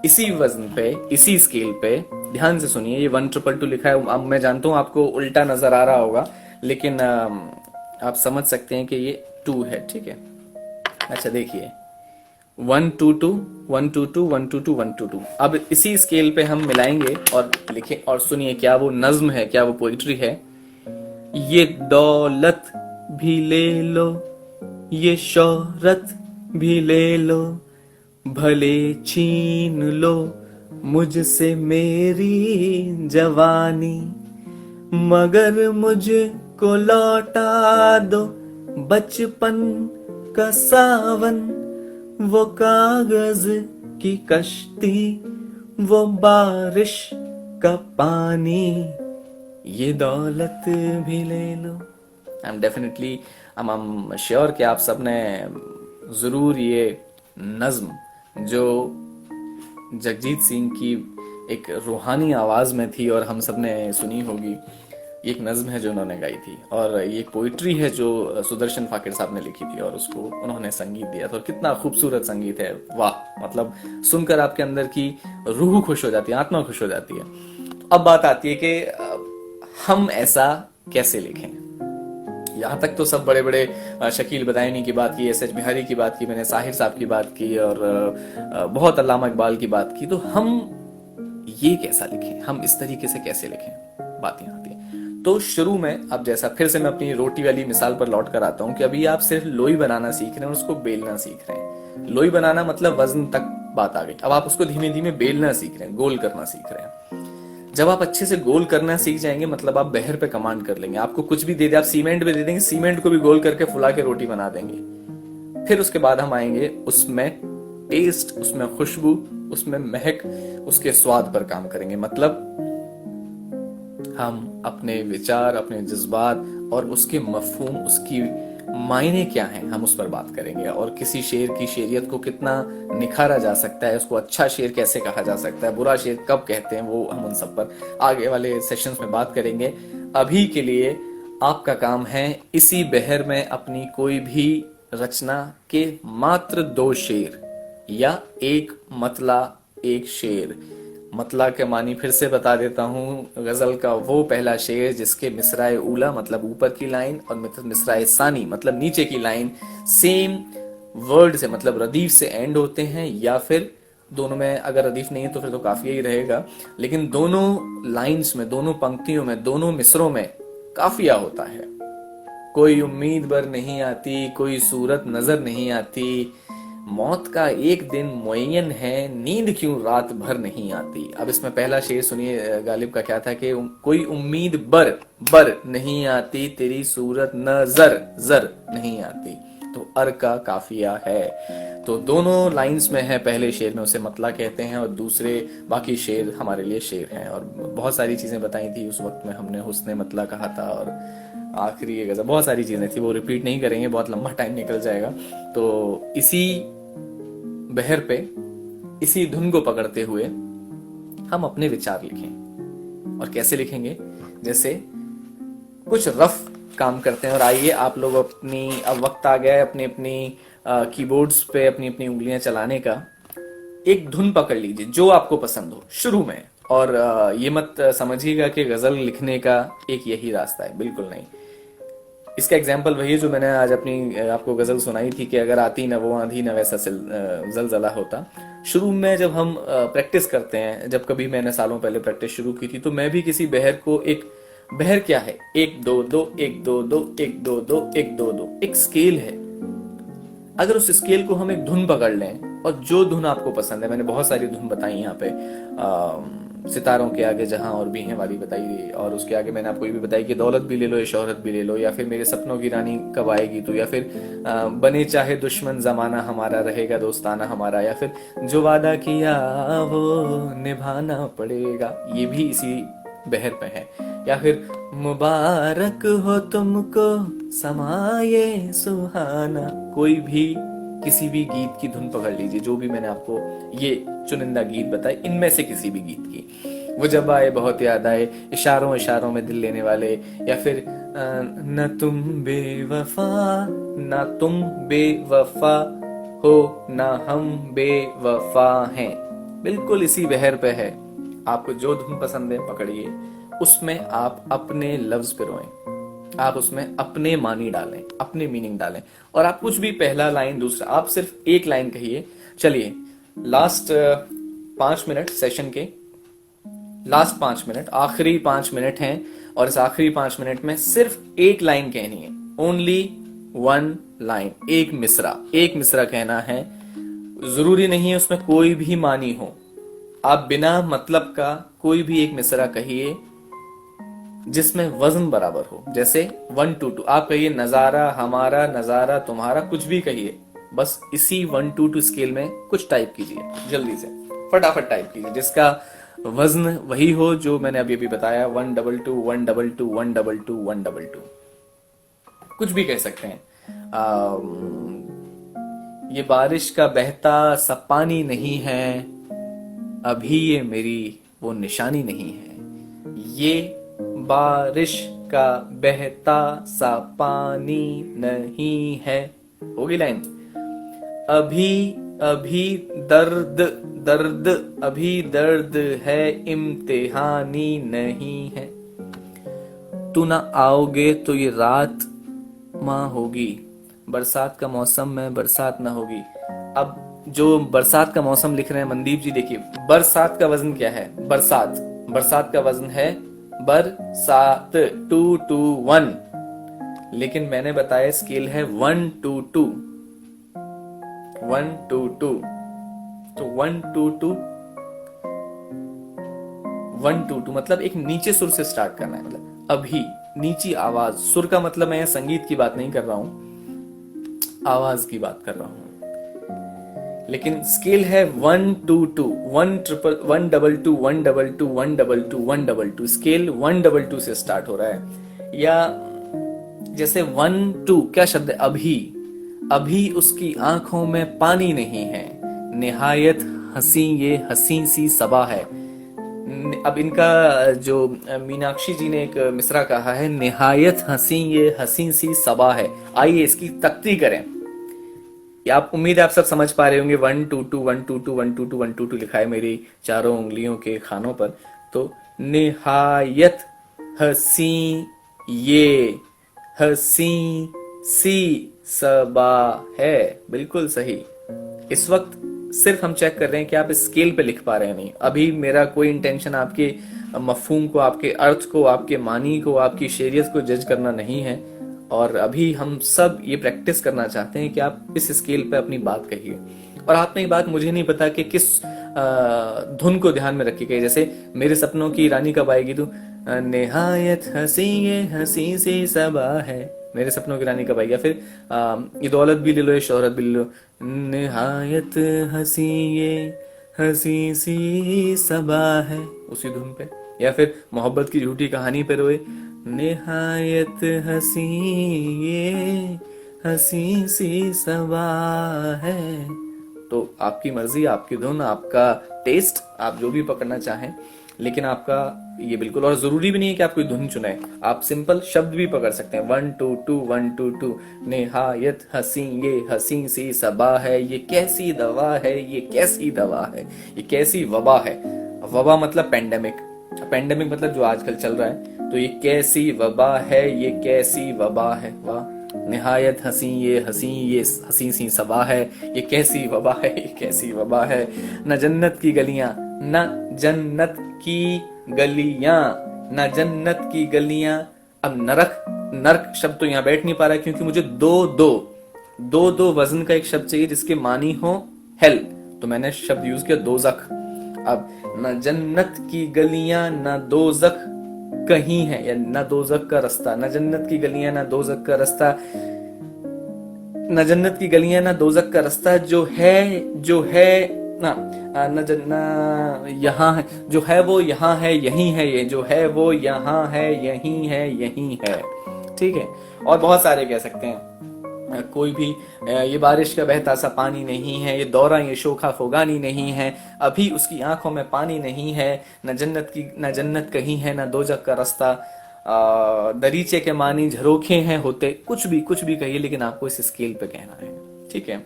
इसी वजन पे, इसी स्केल पे, ध्यान से सुनिए, ये 122 लिखा है। अब मैं जानता हूं आपको उल्टा नजर आ रहा होगा, लेकिन आप समझ सकते हैं कि ये 2 है, ठीक है। अच्छा देखिए, 122 122 122 122। अब इसी स्केल पे हम मिलाएंगे और लिखें, और सुनिए क्या वो नज्म है, क्या वो पोइट्री है। ये दौलत भी ले लो, ये शोहरत भी ले लो, भले छीन लो मुझसे मेरी जवानी, मगर मुझको लौटा दो बचपन का सावन, वो कागज की कश्ती, वो बारिश का पानी, ये दौलत भी ले लो। I am definitely I am sure कि आप सबने जरूर ये नज्म जो जगजीत सिंह की एक रूहानी आवाज में थी और हम सबने सुनी होगी, ये एक नज्म है जो उन्होंने गाई थी, और ये एक पोइट्री है जो सुदर्शन फाकिर साहब ने लिखी थी, और उसको उन्होंने संगीत दिया था। और कितना खूबसूरत संगीत है, वाह! मतलब सुनकर आपके अंदर की रूह खुश हो जाती है, आत्मा खुश हो जाती है। अब बात आती है कि हम ऐसा कैसे लिखें। यहाँ तक तो सब बड़े बड़े शकील बदायूनी की बात की, एस.एच. बिहारी की बात की, मैंने साहिर साहब की बात की, और बहुत अल्लामा इकबाल की बात की। तो हम ये कैसा लिखें, हम इस तरीके से कैसे लिखें, बात यहाँ आती है। तो शुरू में, अब जैसा फिर से मैं अपनी रोटी वाली मिसाल पर लौट कर आता हूँ कि अभी आप सिर्फ लोई बनाना सीख रहे हैं, उसको बेलना सीख रहे हैं। लोई बनाना मतलब वजन तक बात आ गई, अब आप उसको धीमे धीमे बेलना सीख रहे हैं, गोल करना सीख रहे हैं। जब आप अच्छे से गोल करना सीख जाएंगे, मतलब आप बहर पे कमांड कर लेंगे। आपको कुछ भी दे दे, आप सीमेंट पे दे देंगे, सीमेंट को भी गोल करके फुला के रोटी बना देंगे। फिर उसके बाद हम आएंगे उसमें टेस्ट, उसमें खुशबू, उसमें महक, उसके स्वाद पर काम करेंगे। मतलब हम अपने विचार, अपने जज्बात और उसके मफहूम, उसकी मायने क्या हैं, हम उस पर बात करेंगे। और किसी शेर की शेरियत को कितना निखारा जा सकता है, उसको अच्छा शेर कैसे कहा जा सकता है, बुरा शेर कब कहते हैं, वो हम उन सब पर आगे वाले सेशंस में बात करेंगे। अभी के लिए आपका काम है इसी बहर में अपनी कोई भी रचना के मात्र 2 शेर या एक मतला, एक शेर। मतला के मानी फिर से बता देता हूँ, गजल का वो पहला शेर जिसके मिसराए उला मतलब ऊपर की लाइन और मिसराए सानी मतलब नीचे की लाइन सेम वर्ड से मतलब रदीफ से एंड होते हैं, या फिर दोनों में अगर रदीफ नहीं है तो फिर तो काफिया ही रहेगा, लेकिन दोनों लाइंस में, दोनों पंक्तियों में, दोनों मिसरों में काफिया होता है। कोई उम्मीद बर नहीं आती, कोई सूरत नजर नहीं आती, मौत का एक दिन मुय्यन है, नींद क्यों रात भर नहीं आती। अब इसमें पहला शेर सुनिए गालिब का क्या था कि कोई उम्मीद बर नहीं आती, तेरी सूरत नजर जर नहीं आती, तो अर का काफिया है। तो दोनों लाइंस में है, पहले शेर में उसे मतला कहते हैं और दूसरे बाकी शेर हमारे लिए शेर हैं। और बहुत सारी चीजें बताई थी उस वक्त में हमने, हुस्ने मतला कहा था, और आखिरी ये गजल, बहुत सारी चीजें थी, वो रिपीट नहीं करेंगे, बहुत लंबा टाइम निकल जाएगा। तो इसी बहर पे, इसी धुन को पकड़ते हुए हम अपने विचार लिखें। और कैसे लिखेंगे, जैसे कुछ रफ काम करते हैं। और आइए आप लोग अपनी, अब वक्त आ गया है अपनी अपनी कीबोर्ड्स पे अपनी अपनी उंगलियां चलाने का। एक धुन पकड़ लीजिए जो आपको पसंद हो शुरू में, और ये मत समझिएगा कि गजल लिखने का एक यही रास्ता है, बिल्कुल नहीं। इसका एग्जाम्पल वही है जो मैंने आज अपनी आपको गजल सुनाई थी कि अगर आती न वो आंधी न वैसा जलजला होता। शुरू में जब हम प्रैक्टिस करते हैं, जब कभी मैंने सालों पहले प्रैक्टिस शुरू की थी, तो मैं भी किसी बहर को एक बहर क्या है, 1-2-2 1-2-2 1-2-2 1-2-2 एक स्केल है। अगर उस स्केल को हम एक धुन पकड़ लें और जो धुन आपको पसंद है, मैंने बहुत सारी धुन बताई यहाँ पे, सितारों के आगे जहां और भी हैं वाली बताई, और उसके आगे मैंने आपको ये भी बताई कि दौलत भी ले लो या शोहरत भी ले लो, या फिर मेरे सपनों की रानी कब आएगी तू, या फिर बने चाहे दुश्मन जमाना हमारा रहेगा दोस्ताना हमारा, या फिर जो वादा किया वो निभाना पड़ेगा, ये भी इसी बहर पे है। या फिर मुबारक हो तुमको समाये सुहाना, कोई भी किसी भी गीत की धुन पकड़ लीजिए, जो भी मैंने आपको ये चुनिंदा गीत बताए, इनमें से किसी भी गीत की, वो जब आए बहुत याद आए, इशारों इशारों में दिल लेने वाले, या फिर न तुम बेवफा, ना तुम बेवफा हो ना हम बेवफा हैं, बिल्कुल इसी बहर पे है। आपको जो धुन पसंद है पकड़िए, उसमें आप अपने लफ्ज पे रोएं, आप उसमें अपने मानी डालें, अपने मीनिंग डालें, और आप कुछ भी पहला लाइन दूसरा, आप सिर्फ एक लाइन कहिए। चलिए लास्ट 5 मिनट सेशन के, लास्ट 5 मिनट, आखिरी 5 मिनट हैं, और इस आखिरी 5 मिनट में सिर्फ एक लाइन कहनी है, ओनली 1 लाइन, एक मिसरा कहना है। जरूरी नहीं है उसमें कोई भी मानी हो, आप बिना मतलब का कोई भी एक मिसरा कहिए जिसमें वजन बराबर हो, जैसे 1 to 2 आप कहिए, नजारा हमारा, नजारा तुम्हारा, कुछ भी कहिए, बस इसी 1 to 2 स्केल में कुछ टाइप कीजिए, जल्दी से फटाफट टाइप कीजिए, जिसका वजन वही हो जो मैंने अभी अभी बताया, 122 122 122 122, कुछ भी कह सकते हैं। ये बारिश का बहता सा पानी नहीं है, अभी ये मेरी वो निशानी नहीं है, ये बारिश का बहता सा पानी नहीं है, होगी लाइन। अभी अभी दर्द दर्द, अभी दर्द है इम्तिहानी नहीं है, तू ना आओगे तो ये रात माँ होगी, बरसात का मौसम में बरसात ना होगी। अब जो बरसात का मौसम लिख रहे हैं मनदीप जी, देखिए बरसात का वजन क्या है, बरसात का वजन है बरसात 2 to 1, लेकिन मैंने बताया स्केल है 1 to 2 1 to 2, तो 1 to 2 1 to 2 मतलब एक नीचे सुर से स्टार्ट करना है, मतलब अभी नीची आवाज, सुर का मतलब मैं संगीत की बात नहीं कर रहा हूं, आवाज की बात कर रहा हूं। लेकिन स्केल है 1 to 2 122 122 122 122, स्केल 122 से स्टार्ट हो रहा है। या जैसे 1 2 क्या शब्द है, अभी, अभी उसकी आंखों में पानी नहीं है, निहायत हंसी ये हंसी सी सबा है। अब इनका जो मीनाक्षी जी ने एक मिसरा कहा है, निहायत हंसी ये हंसी सी सबा है, आइए इसकी तख्ती करें। या आप, उम्मीद है आप सब समझ पा रहे होंगे, 1 2 2 1 2 2 1 2 2 1 2 2 लिखा है मेरी चारों उंगलियों के खानों पर, तो निहायत हंसी ये हंसी सी सबा है, बिल्कुल सही। इस वक्त सिर्फ हम चेक कर रहे हैं कि आप इस स्केल पे लिख पा रहे हैं नहीं। अभी मेरा कोई इंटेंशन आपके मफहूम को, आपके अर्थ को, आपके मानी को, आपकी शेरियत को जज करना नहीं है, और अभी हम सब ये प्रैक्टिस करना चाहते हैं कि आप इस स्केल पे अपनी बात कहिए। और आपने ये बात, मुझे नहीं पता कि किस धुन को ध्यान में रखी गई, जैसे मेरे सपनों की रानी कब आएगी तू, निहायत हंसी ये हंसी सी सबा है, मेरे सपनों की रानी कब आएगी। या फिर ये दौलत भी ले लो, ये शोहरत भी ले लो, निहायत हंसी ये हंसी सी सबा है, उसी धुन पे। या फिर मोहब्बत की झूठी कहानी पे रोए, निहायत हंसी ये हंसी सी सबा है। तो आपकी मर्जी, आपकी धुन, आपका टेस्ट, आप जो भी पकड़ना चाहें, लेकिन आपका ये बिल्कुल, और जरूरी भी नहीं है कि आप कोई धुन चुने, आप सिंपल शब्द भी पकड़ सकते हैं, 1 2 2 1 2 2, निहायत हंसी ये हंसी सी सबा है, ये कैसी दवा है, ये कैसी दवा है, ये कैसी वबा है। वबा मतलब पेंडेमिक, पेंडेमिक मतलब जो आजकल चल रहा है, तो ये कैसी वबा है, ये कैसी वबा है, वाह निहायत ये हसी सी सबा है, ये कैसी वबा है, ये कैसी वबा है। न जन्नत की गलियां, न जन्नत की गलियां, न जन्नत की गलियां। अब नरक, नरक शब्द तो यहाँ बैठ नहीं पा रहा है, क्योंकि मुझे दो वजन का एक शब्द चाहिए जिसके मानी हो हेल, तो मैंने शब्द यूज किया दोजख। अब न जन्नत की गलियां न दोजख कहीं है, या न दोजख का रास्ता, न जन्नत की गलियां न दोजख का रास्ता, न जन्नत की गलियां न दोजख का रास्ता, जो है ना, न जन्ना यहाँ है, जो है वो यहाँ है यही है, ये जो है वो यहाँ है यही है यही है। ठीक है, और बहुत सारे कह सकते हैं। कोई भी, ये बारिश का बहता सा पानी नहीं है, ये दौरा ये शोखा फोगानी नहीं है, अभी उसकी आंखों में पानी नहीं है, न जन्नत कहीं है न दोजख का रास्ता, दरीचे के मानी झरोखे हैं होते, कुछ भी कहिए, लेकिन आपको इस स्केल पे कहना है। ठीक है,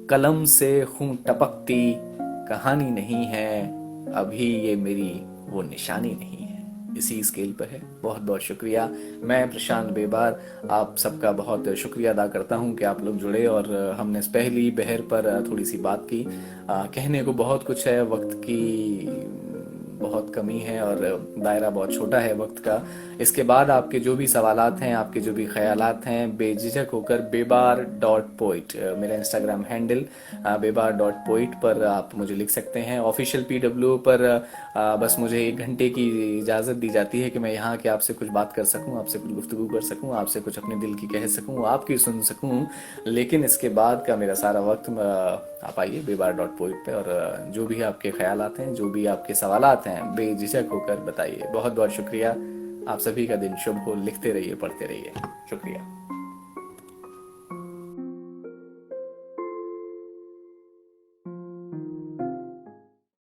कलम से खून टपकती कहानी नहीं है, अभी ये मेरी वो निशानी नहीं है। इसी स्केल पर है। बहुत बहुत शुक्रिया। मैं प्रशांत बेबार आप सबका बहुत शुक्रिया अदा करता हूं कि आप लोग जुड़े और हमने इस पहली बहर पर थोड़ी सी बात की। कहने को बहुत कुछ है, वक्त की बहुत कमी है और दायरा बहुत छोटा है वक्त का। इसके बाद आपके जो भी सवालात हैं, आपके जो भी ख्यालात हैं, बेझिझक होकर bebar.poet मेरा इंस्टाग्राम हैंडल bebar.poet पर आप मुझे लिख सकते हैं। ऑफिशियल PW पर बस मुझे 1 घंटे की इजाज़त दी जाती है कि मैं यहाँ के आपसे कुछ बात कर सकूँ, आपसे कुछ गुफ्तगू कर सकूँ, आपसे कुछ अपने दिल की कह सकूँ, आपकी सुन सकूँ। लेकिन इसके बाद का मेरा सारा वक्त आप आइए bebar.poet पे और जो भी आपके ख्यालात हैं, जो भी आपके सवालात हैं, बेझिझक होकर बताइए। बहुत बहुत शुक्रिया। आप सभी का दिन शुभ हो। लिखते रहिए, पढ़ते रहिए। शुक्रिया।